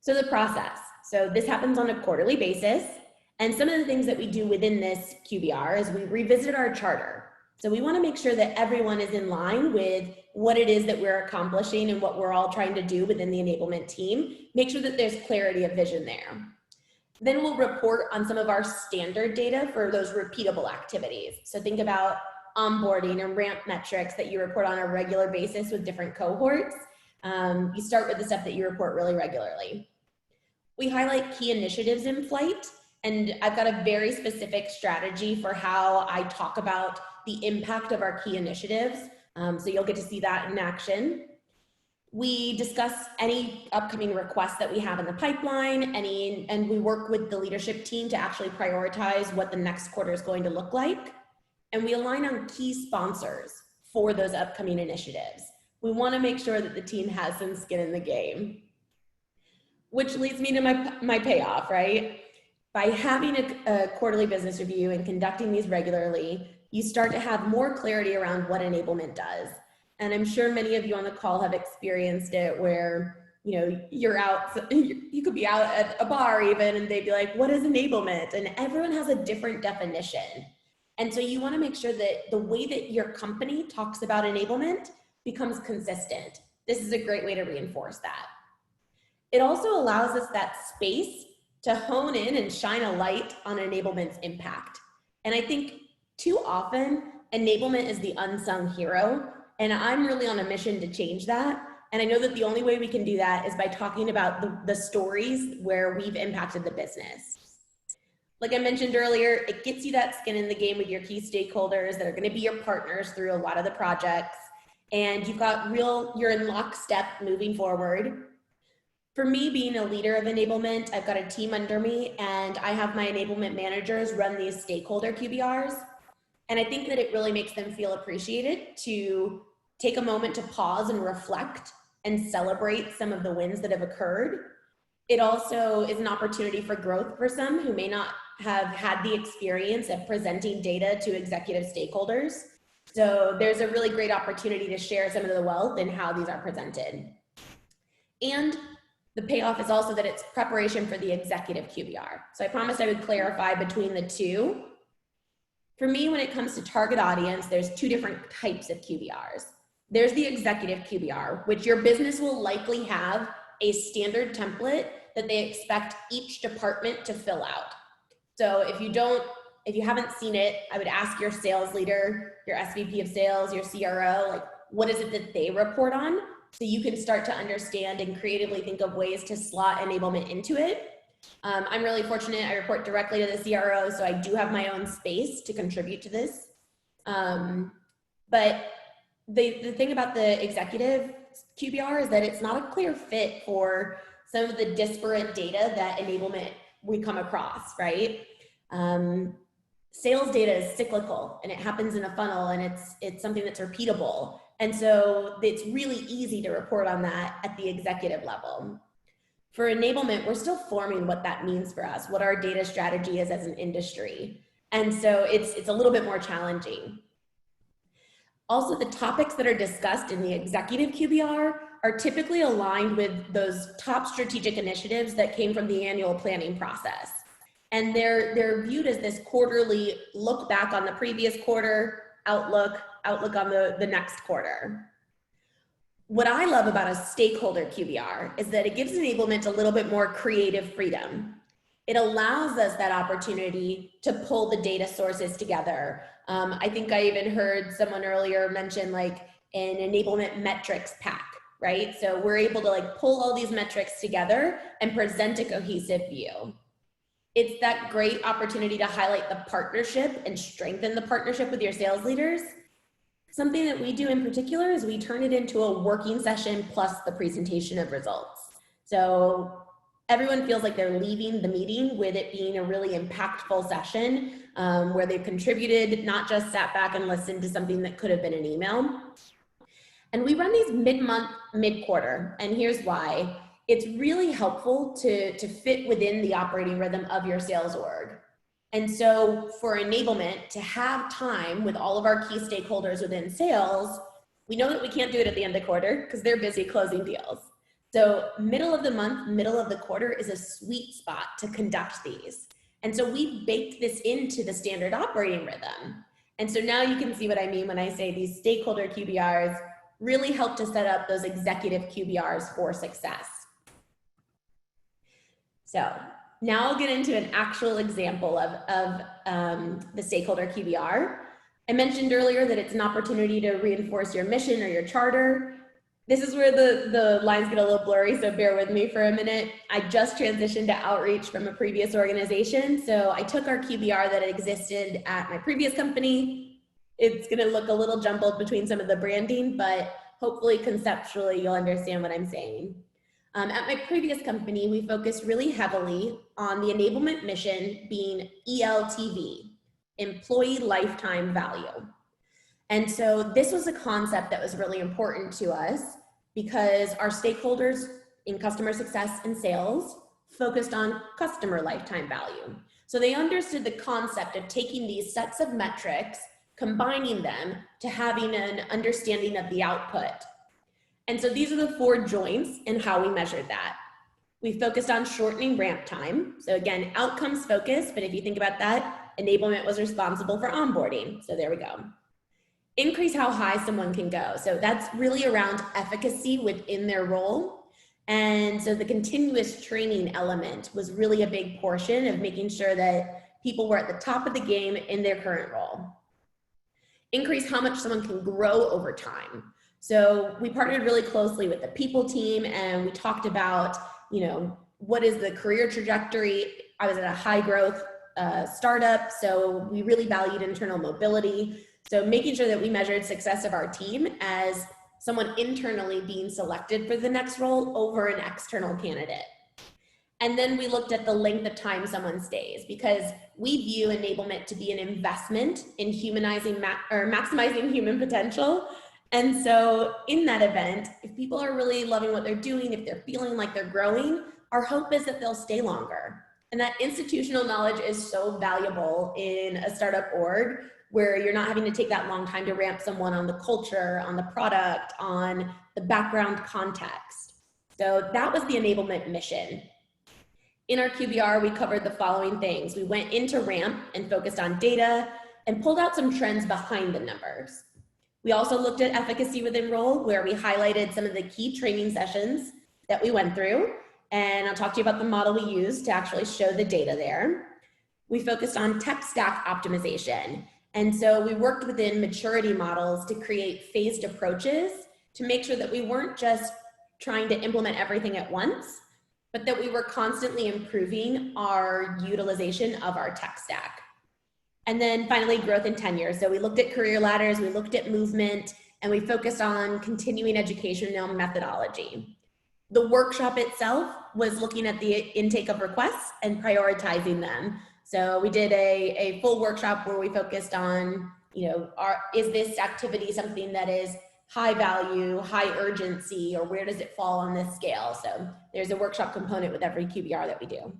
So the process. So this happens on a quarterly basis. And some of the things that we do within this QBR is we revisit our charter. So we want to make sure that everyone is in line with what it is that we're accomplishing and what we're all trying to do within the enablement team. Make sure that there's clarity of vision there. Then we'll report on some of our standard data for those repeatable activities. So think about onboarding and ramp metrics that you report on a regular basis with different cohorts. You start with the stuff that you report really regularly. We highlight key initiatives in flight, and I've got a very specific strategy for how I talk about the impact of our key initiatives. So you'll get to see that in action. We discuss any upcoming requests that we have in the pipeline, and we work with the leadership team to actually prioritize what the next quarter is going to look like. And we align on key sponsors for those upcoming initiatives. We want to make sure that the team has some skin in the game. Which leads me to my payoff, right? By having a quarterly business review and conducting these regularly, you start to have more clarity around what enablement does. And I'm sure many of you on the call have experienced it where, you know, you're out, you could be out at a bar even, and they'd be like, what is enablement? And everyone has a different definition. And so you want to make sure that the way that your company talks about enablement becomes consistent. This is a great way to reinforce that. It also allows us that space to hone in and shine a light on enablement's impact. And I think too often, enablement is the unsung hero, and I'm really on a mission to change that. And I know that the only way we can do that is by talking about the stories where we've impacted the business. Like I mentioned earlier, it gets you that skin in the game with your key stakeholders that are going to be your partners through a lot of the projects. And you're in lockstep moving forward. For me, being a leader of enablement, I've got a team under me, and I have my enablement managers run these stakeholder QBRs. And I think that it really makes them feel appreciated to take a moment to pause and reflect and celebrate some of the wins that have occurred. It also is an opportunity for growth for some who may not have had the experience of presenting data to executive stakeholders. So there's a really great opportunity to share some of the wealth in how these are presented. And the payoff is also that it's preparation for the executive QBR. So I promised I would clarify between the two. For me, when it comes to target audience, there's two different types of QBRs. There's the executive QBR, which your business will likely have a standard template that they expect each department to fill out. So if you haven't seen it, I would ask your sales leader, your SVP of sales, your CRO, like, what is it that they report on? So you can start to understand and creatively think of ways to slot enablement into it. I'm really fortunate. I report directly to the CRO, so I do have my own space to contribute to this. But the thing about the executive QBR is that it's not a clear fit for some of the disparate data that enablement we come across, right? Sales data is cyclical, and it happens in a funnel, and it's something that's repeatable. And so it's really easy to report on that at the executive level. For enablement, we're still forming what that means for us, what our data strategy is as an industry. And so it's a little bit more challenging. Also, the topics that are discussed in the executive QBR are typically aligned with those top strategic initiatives that came from the annual planning process. And they're viewed as this quarterly look back on the previous quarter, outlook on the next quarter. What I love about a stakeholder QBR is that it gives enablement a little bit more creative freedom. It allows us that opportunity to pull the data sources together. I think I even heard someone earlier mention like an enablement metrics pack, right? So we're able to like pull all these metrics together and present a cohesive view. It's that great opportunity to highlight the partnership and strengthen the partnership with your sales leaders. Something that we do in particular is we turn it into a working session plus the presentation of results. So everyone feels like they're leaving the meeting with it being a really impactful session where they've contributed, not just sat back and listened to something that could have been an email. And we run these mid-month, mid-quarter, and here's why. It's really helpful to fit within the operating rhythm of your sales org. And so for enablement to have time with all of our key stakeholders within sales, we know that we can't do it at the end of the quarter because they're busy closing deals. So middle of the month, middle of the quarter is a sweet spot to conduct these. And so we baked this into the standard operating rhythm. And so now you can see what I mean when I say these stakeholder QBRs really help to set up those executive QBRs for success. So now I'll get into an actual example of the stakeholder QBR. I mentioned earlier that it's an opportunity to reinforce your mission or your charter. This is where the lines get a little blurry, so bear with me for a minute. I just transitioned to outreach from a previous organization. So I took our QBR that existed at my previous company. It's gonna look a little jumbled between some of the branding, but hopefully conceptually you'll understand what I'm saying. At my previous company, we focused really heavily on the enablement mission being ELTV, employee lifetime value. And so this was a concept that was really important to us because our stakeholders in customer success and sales focused on customer lifetime value. So they understood the concept of taking these sets of metrics, combining them to having an understanding of the output. And so these are the 4 joints and how we measured that. We focused on shortening ramp time. So again, outcomes focused, but if you think about that, enablement was responsible for onboarding. So there we go. Increase how high someone can go. So that's really around efficacy within their role. And so the continuous training element was really a big portion of making sure that people were at the top of the game in their current role. Increase how much someone can grow over time. So we partnered really closely with the people team and we talked about, you know, what is the career trajectory? I was at a high growth startup, so we really valued internal mobility. So making sure that we measured success of our team as someone internally being selected for the next role over an external candidate. And then we looked at the length of time someone stays because we view enablement to be an investment in humanizing or maximizing human potential. And so in that event, if people are really loving what they're doing, if they're feeling like they're growing, our hope is that they'll stay longer. And that institutional knowledge is so valuable in a startup org where you're not having to take that long time to ramp someone on the culture, on the product, on the background context. So that was the enablement mission. In our QBR, we covered the following things. We went into ramp and focused on data and pulled out some trends behind the numbers. We also looked at efficacy within role, where we highlighted some of the key training sessions that we went through. And I'll talk to you about the model we used to actually show the data there. We focused on tech stack optimization. And so we worked within maturity models to create phased approaches to make sure that we weren't just trying to implement everything at once, but that we were constantly improving our utilization of our tech stack. And then finally, growth and tenure. So we looked at career ladders, we looked at movement, and we focused on continuing educational methodology. The workshop itself was looking at the intake of requests and prioritizing them. So we did a full workshop where we focused on, you know, is this activity something that is high value, high urgency, or where does it fall on this scale? So there's a workshop component with every QBR that we do.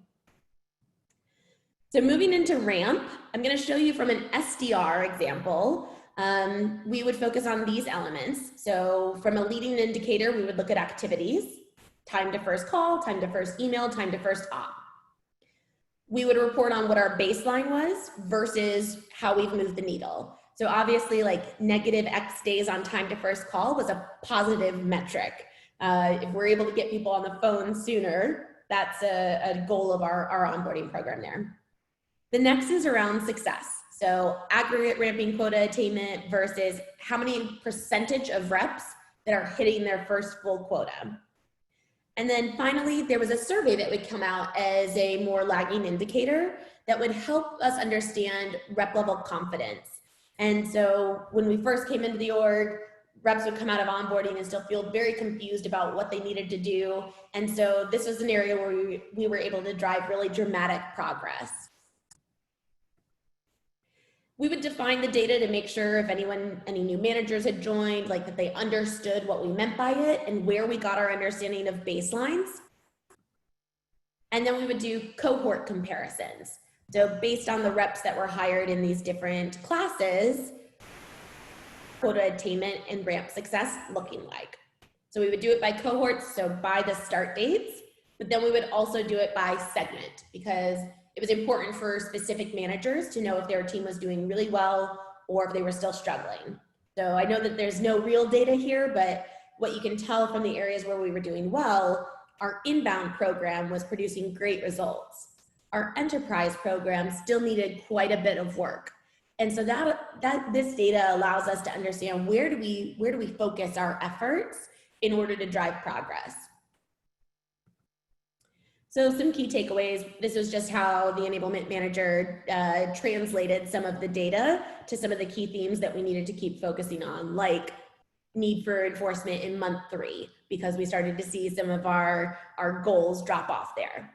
So moving into ramp, I'm going to show you from an SDR example. We would focus on these elements. So from a leading indicator, we would look at activities, time to first call, time to first email, time to first op. We would report on what our baseline was versus how we've moved the needle. So obviously like negative X days on time to first call was a positive metric. If we're able to get people on the phone sooner, that's a goal of our onboarding program there. The next is around success. So aggregate ramping quota attainment versus how many percentage of reps that are hitting their first full quota. And then finally, there was a survey that would come out as a more lagging indicator that would help us understand rep level confidence. And so when we first came into the org, reps would come out of onboarding and still feel very confused about what they needed to do. And so this was an area where we were able to drive really dramatic progress. We would define the data to make sure if any new managers had joined, like that they understood what we meant by it and where we got our understanding of baselines. And then we would do cohort comparisons. So based on the reps that were hired in these different classes, quota attainment and ramp success looking like. So we would do it by cohorts, so by the start dates, but then we would also do it by segment because it was important for specific managers to know if their team was doing really well or if they were still struggling. So I know that there's no real data here, but what you can tell from the areas where we were doing well, our inbound program was producing great results. Our enterprise program still needed quite a bit of work. And so this data allows us to understand where do we focus our efforts in order to drive progress. So some key takeaways, this is just how the enablement manager translated some of the data to some of the key themes that we needed to keep focusing on, like need for enforcement in month 3, because we started to see some of our goals drop off there.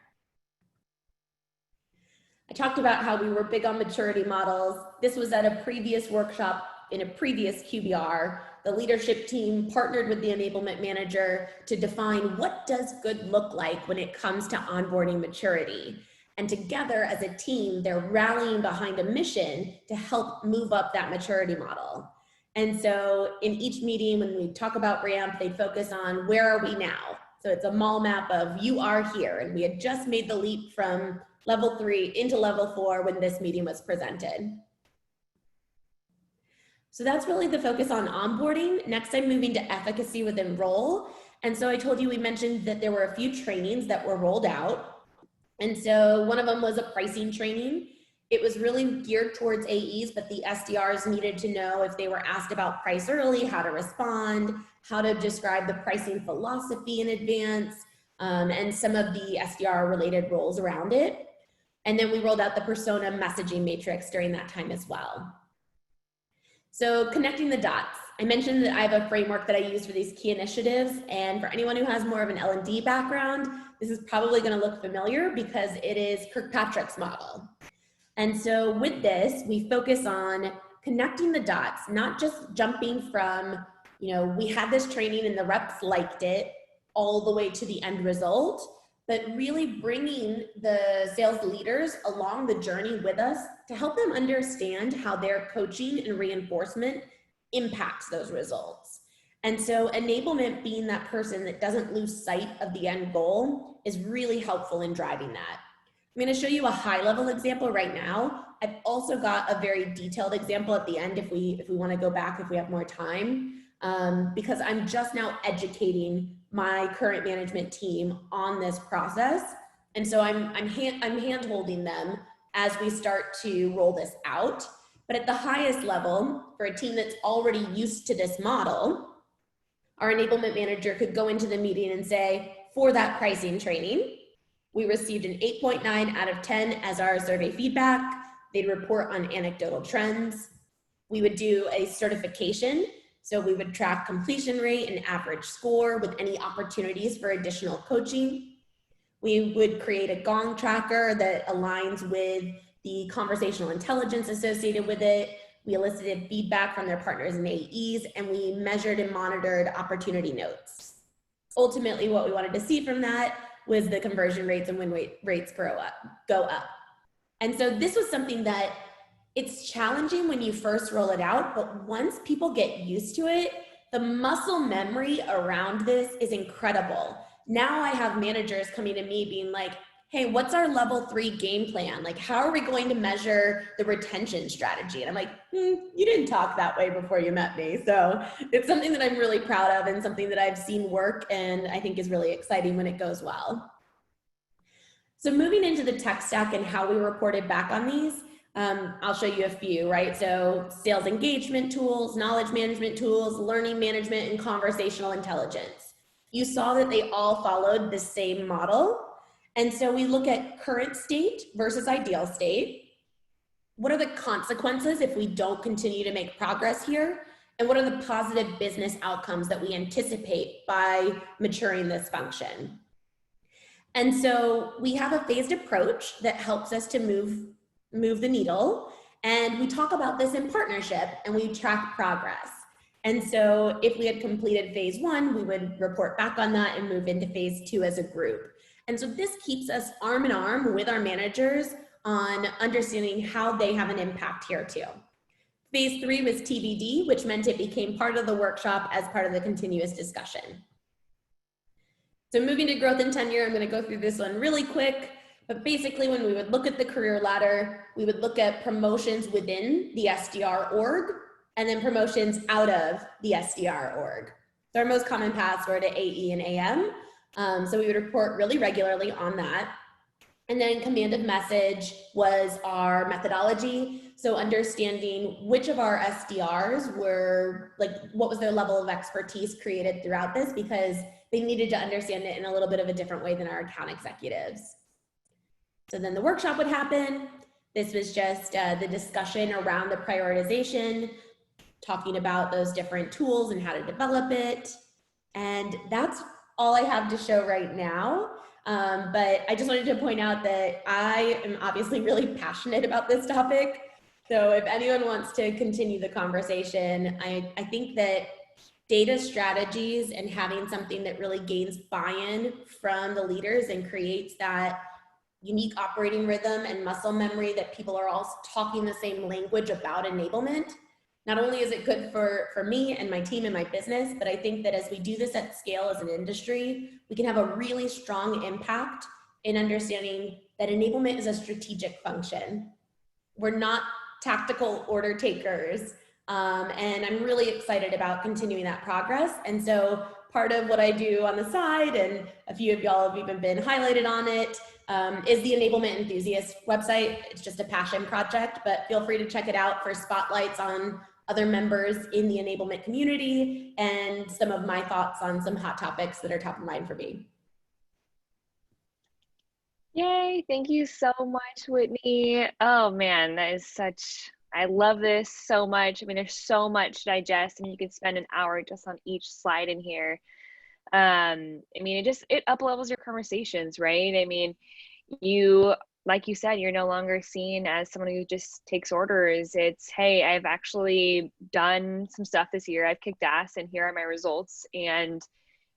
I talked about how we were big on maturity models. This was at a previous workshop in a previous QBR. The leadership team partnered with the enablement manager to define what does good look like when it comes to onboarding maturity. And together as a team, they're rallying behind a mission to help move up that maturity model. And so in each meeting, when we talk about ramp, they focus on where are we now? So it's a mall map of you are here. And we had just made the leap from level 3 into level 4 when this meeting was presented. So that's really the focus on onboarding. Next, I'm moving to efficacy with enroll. And so I told you, we mentioned that there were a few trainings that were rolled out. And so one of them was a pricing training. It was really geared towards AEs, but the SDRs needed to know if they were asked about price early, how to respond, how to describe the pricing philosophy in advance, and some of the SDR related roles around it. And then we rolled out the persona messaging matrix during that time as well. So connecting the dots. I mentioned that I have a framework that I use for these key initiatives, and for anyone who has more of an L&D background, this is probably going to look familiar because it is Kirkpatrick's model. And so with this, we focus on connecting the dots, not just jumping from, we had this training and the reps liked it, all the way to the end result, but really bringing the sales leaders along the journey with us to help them understand how their coaching and reinforcement impacts those results. And so enablement, being that person that doesn't lose sight of the end goal, is really helpful in driving that. I'm going to show you a high level example right now. I've also got a very detailed example at the end if we want to go back, if we have more time, because I'm just now educating my current management team on this process. And so I'm hand holding them as we start to roll this out. But at the highest level, for a team that's already used to this model, our enablement manager could go into the meeting and say, for that pricing training, we received an 8.9 out of 10 as our survey feedback. They'd report on anecdotal trends. We would do a certification. So we would track completion rate and average score with any opportunities for additional coaching. We would create a gong tracker that aligns with the conversational intelligence associated with it. We elicited feedback from their partners and AEs, and we measured and monitored opportunity notes. Ultimately, what we wanted to see from that was the conversion rates and win rates go up. And so this was something that it's challenging when you first roll it out, but once people get used to it, the muscle memory around this is incredible. Now I have managers coming to me being like, hey, what's our level 3 game plan? Like, how are we going to measure the retention strategy? And I'm like, you didn't talk that way before you met me. So it's something that I'm really proud of and something that I've seen work and I think is really exciting when it goes well. So moving into the tech stack and how we reported back on these, I'll show you a few, right? So sales engagement tools, knowledge management tools, learning management, and conversational intelligence. You saw that they all followed the same model. And so we look at current state versus ideal state. What are the consequences if we don't continue to make progress here? And what are the positive business outcomes that we anticipate by maturing this function? And so we have a phased approach that helps us to move the needle. And we talk about this in partnership and we track progress. And so if we had completed phase 1, we would report back on that and move into phase 2 as a group. And so this keeps us arm in arm with our managers on understanding how they have an impact here too. Phase 3 was TBD, which meant it became part of the workshop as part of the continuous discussion. So moving to growth and tenure, I'm going to go through this one really quick. But basically, when we would look at the career ladder, we would look at promotions within the SDR org and then promotions out of the SDR org. So our most common paths were to AE and AM. So we would report really regularly on that. And then command of message was our methodology. So understanding which of our SDRs were, like, what was their level of expertise created throughout this, because they needed to understand it in a little bit of a different way than our account executives. So then the workshop would happen. This was just the discussion around the prioritization, talking about those different tools and how to develop it. And that's all I have to show right now. But I just wanted to point out that I am obviously really passionate about this topic. So if anyone wants to continue the conversation, I think that data strategies and having something that really gains buy-in from the leaders and creates that unique operating rhythm and muscle memory that people are all talking the same language about enablement. Not only is it good for me and my team and my business, but I think that as we do this at scale as an industry, we can have a really strong impact in understanding that enablement is a strategic function. We're not tactical order takers. And I'm really excited about continuing that progress. And so part of what I do on the side, and a few of y'all have even been highlighted on it, is the Enablement Enthusiast website. It's just a passion project, but feel free to check it out for spotlights on other members in the enablement community and some of my thoughts on some hot topics that are top of mind for me. Yay, thank you so much, Whitney. Oh man, that is such, I love this so much. I mean, there's so much to digest and you could spend an hour just on each slide in here. I mean, it up levels your conversations, right? I mean, like you said, you're no longer seen as someone who just takes orders. It's, hey, I've actually done some stuff this year. I've kicked ass and here are my results. And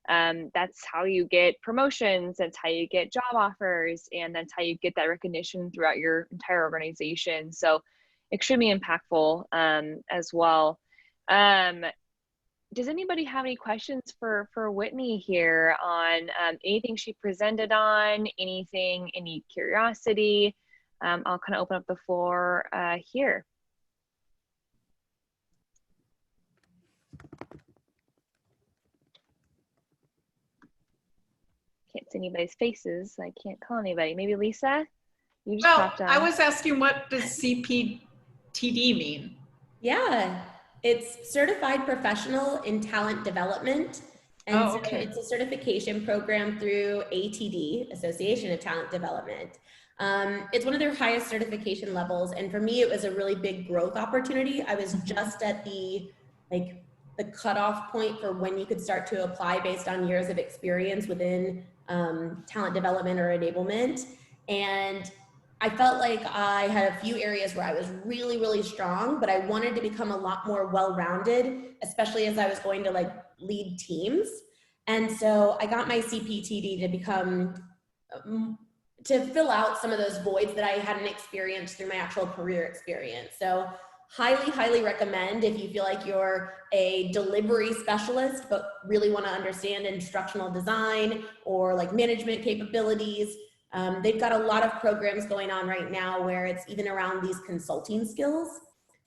that's how you get promotions. That's how you get job offers. And that's how you get that recognition throughout your entire organization. So extremely impactful as well. Does anybody have any questions for Whitney here on anything she presented on, anything, any curiosity? I'll kind of open up the floor here. Can't see anybody's faces. I can't call anybody. Maybe Lisa? You just popped on. I was asking, what does CPTD mean? Yeah. It's Certified Professional in Talent Development. And okay. So it's a certification program through ATD, Association of Talent Development. It's one of their highest certification levels. And for me, it was a really big growth opportunity. I was just at the cutoff point for when you could start to apply based on years of experience within talent development or enablement. And I felt like I had a few areas where I was really, really strong, but I wanted to become a lot more well-rounded, especially as I was going to lead teams. And so I got my CPTD to become to fill out some of those voids that I hadn't experienced through my actual career experience. So highly, highly recommend if you feel like you're a delivery specialist, but really want to understand instructional design or like management capabilities. They've got a lot of programs going on right now where it's even around these consulting skills.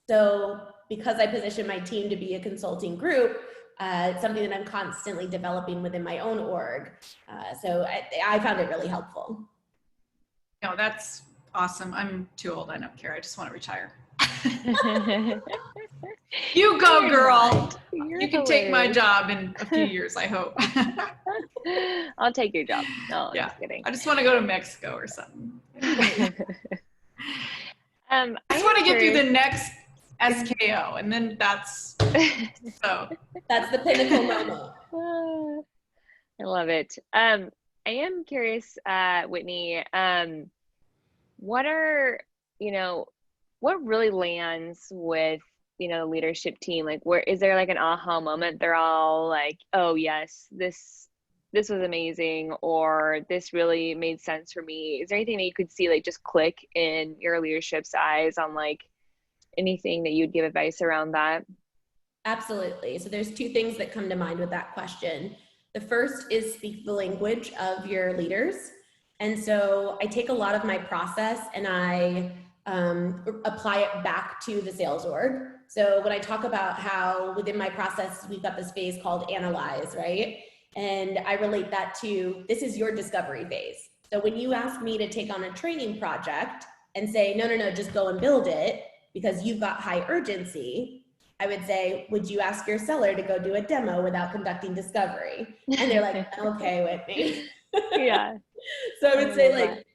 So because I position my team to be a consulting group, it's something that I'm constantly developing within my own org. So I found it really helpful. No, that's awesome. I'm too old. I don't care. I just want to retire. You go, girl. You can take my job in a few years, I hope. I'll take your job. No, Yeah. I'm just kidding. I just want to go to Mexico or something. I just want to get through the next SKO, and then that's so. That's the pinnacle moment. I love it. I am curious, Whitney, what are, what really lands with, the leadership team? Like, where is there like an aha moment? They're all like, oh yes, this was amazing, or this really made sense for me. Is there anything that you could see like just click in your leadership's eyes on like anything that you'd give advice around that? Absolutely. So there's two things that come to mind with that question. The first is speak the language of your leaders. And so I take a lot of my process and I apply it back to the sales org. So when I talk about how within my process, we've got this phase called analyze, right? And I relate that to, this is your discovery phase. So when you ask me to take on a training project and say, no, just go and build it because you've got high urgency, I would say, would you ask your seller to go do a demo without conducting discovery? And they're like, okay, Whitney. Yeah. So I would say like,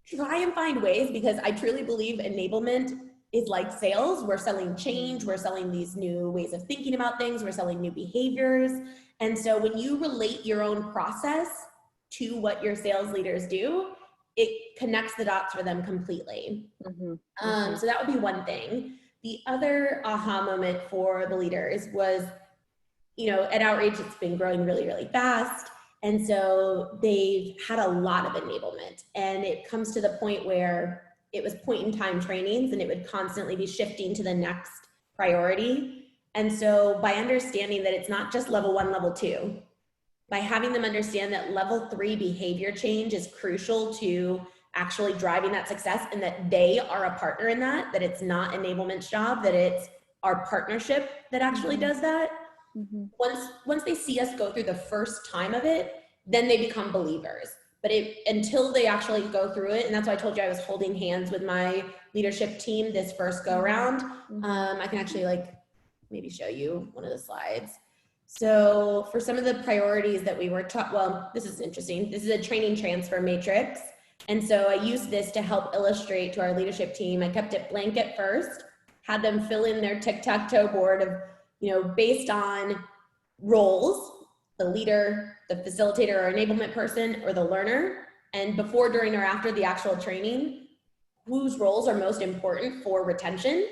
try and find ways, because I truly believe enablement is like sales. We're selling change. We're selling these new ways of thinking about things. We're selling new behaviors. And so when you relate your own process to what your sales leaders do, it connects the dots for them completely. So that would be one thing. The other aha moment for the leaders was, at Outreach, it's been growing really, really fast. And so they've had a lot of enablement, and it comes to the point where it was point in time trainings and it would constantly be shifting to the next priority. And so by understanding that it's not just level 1, level 2, by having them understand that level 3 behavior change is crucial to actually driving that success, and that they are a partner in that it's not enablement's job, that it's our partnership that actually does that. Once they see us go through the first time of it, then they become believers. But until they actually go through it, and that's why I told you I was holding hands with my leadership team this first go around. I can actually maybe show you one of the slides. So for some of the priorities that we were taught, well, this is interesting. This is a training transfer matrix. And so I used this to help illustrate to our leadership team. I kept it blank at first, had them fill in their tic-tac-toe board of, based on roles, the leader, the facilitator or enablement person, or the learner, and before, during, or after the actual training, whose roles are most important for retention.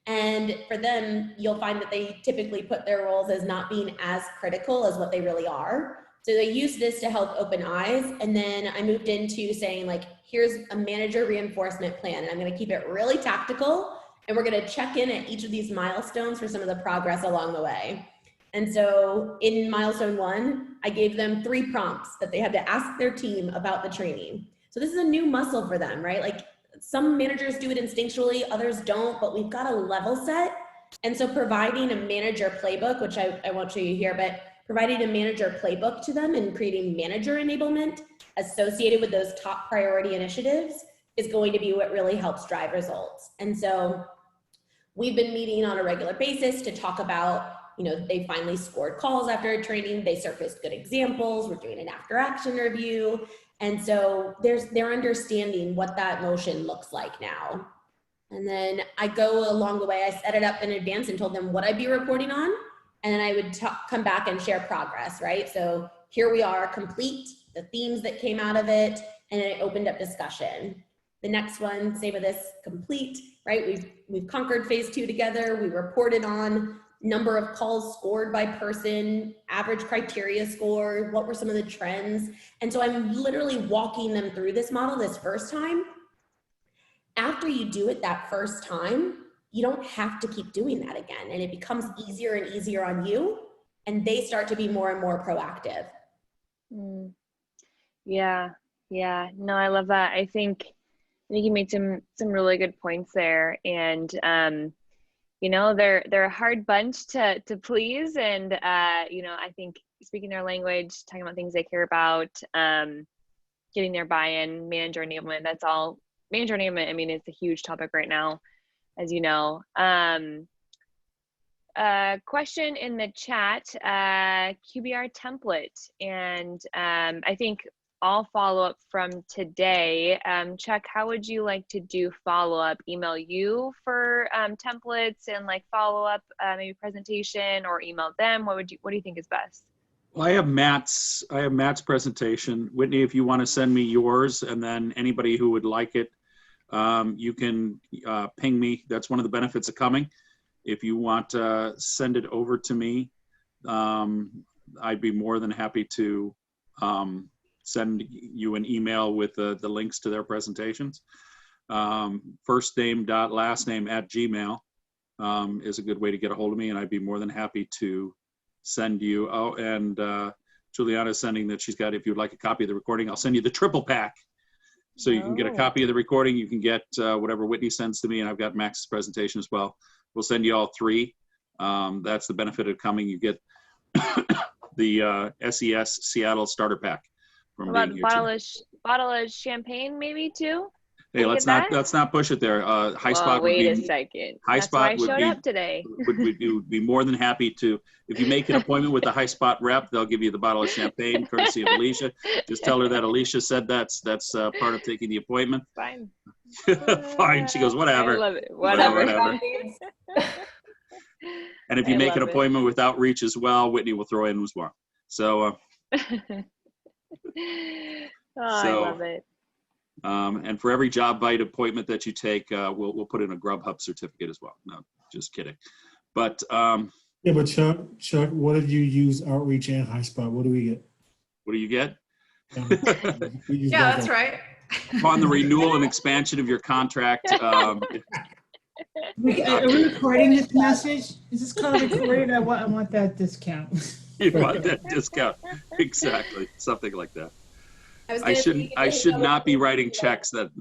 And for them, you'll find that they typically put their roles as not being as critical as what they really are. So they use this to help open eyes. And then I moved into saying here's a manager reinforcement plan. And I'm going to keep it really tactical. And we're going to check in at each of these milestones for some of the progress along the way. And so in milestone 1, I gave them 3 prompts that they had to ask their team about the training. So this is a new muscle for them, right? Some managers do it instinctually, others don't, but we've got a level set. And so providing a manager playbook, which I won't show you here, but providing a manager playbook to them and creating manager enablement associated with those top priority initiatives is going to be what really helps drive results. And so we've been meeting on a regular basis to talk about, they finally scored calls after a training, they surfaced good examples, we're doing an after action review. And so they're understanding what that motion looks like now. And then I go along the way, I set it up in advance and told them what I'd be reporting on. And then I would come back and share progress, right? So here we are, complete, the themes that came out of it, and it opened up discussion. The next one, same with this, complete, right? We've conquered phase 2 together. We reported on number of calls scored by person, average criteria score, what were some of the trends. And so I'm literally walking them through this model this first time. After you do it that first time, you don't have to keep doing that again. And it becomes easier and easier on you, and they start to be more and more proactive. Yeah. No, I love that. I think you made some really good points there. And you know, they're a hard bunch to please. And you know, I think speaking their language, talking about things they care about, getting their buy-in, manager enablement, that's all. Manager enablement, I mean, it's a huge topic right now, as you know. Question in the chat, QBR template. And I think I'll follow up from today. Chuck, how would you like to do follow-up? Email you for templates and like follow-up, maybe presentation, or email them? What do you think is best? Well, I have Matt's presentation. Whitney, if you want to send me yours, and then anybody who would like it, you can ping me. That's one of the benefits of coming. If you want to send it over to me, I'd be more than happy to send you an email with the links to their presentations. First name dot last name at Gmail is a good way to get a hold of me, and I'd be more than happy to send you. Oh, and Juliana's sending that she's got, if you'd like a copy of the recording, I'll send you the triple pack. So you can get a copy of the recording, you can get whatever Whitney sends to me, and I've got Max's presentation as well. We'll send you all three. That's the benefit of coming. You get the SES Seattle starter pack. From about being a bottle of champagne maybe too? Hey, let's not push it there. High Spot would be, wait a second. High That's Spot why I would showed be, up today. would be more than happy to. If you make an appointment with the High Spot rep, they'll give you the bottle of champagne, courtesy of Alicia. Just tell her that Alicia said that's part of taking the appointment. Fine. Fine. She goes, whatever. I love it. Whatever. And if you make an appointment with Outreach as well, Whitney will throw in as well. So. I love it. And for every job bite appointment that you take, we'll put in a Grubhub certificate as well. No, just kidding. But yeah, but Chuck, what if you use Outreach and High Spot? What do we get? What do you get? Yeah, that's right. Upon the renewal and expansion of your contract. Are we recording this message? Is this call recorded? I want that discount. You want that discount. Exactly. Something like that. I should not be writing checks that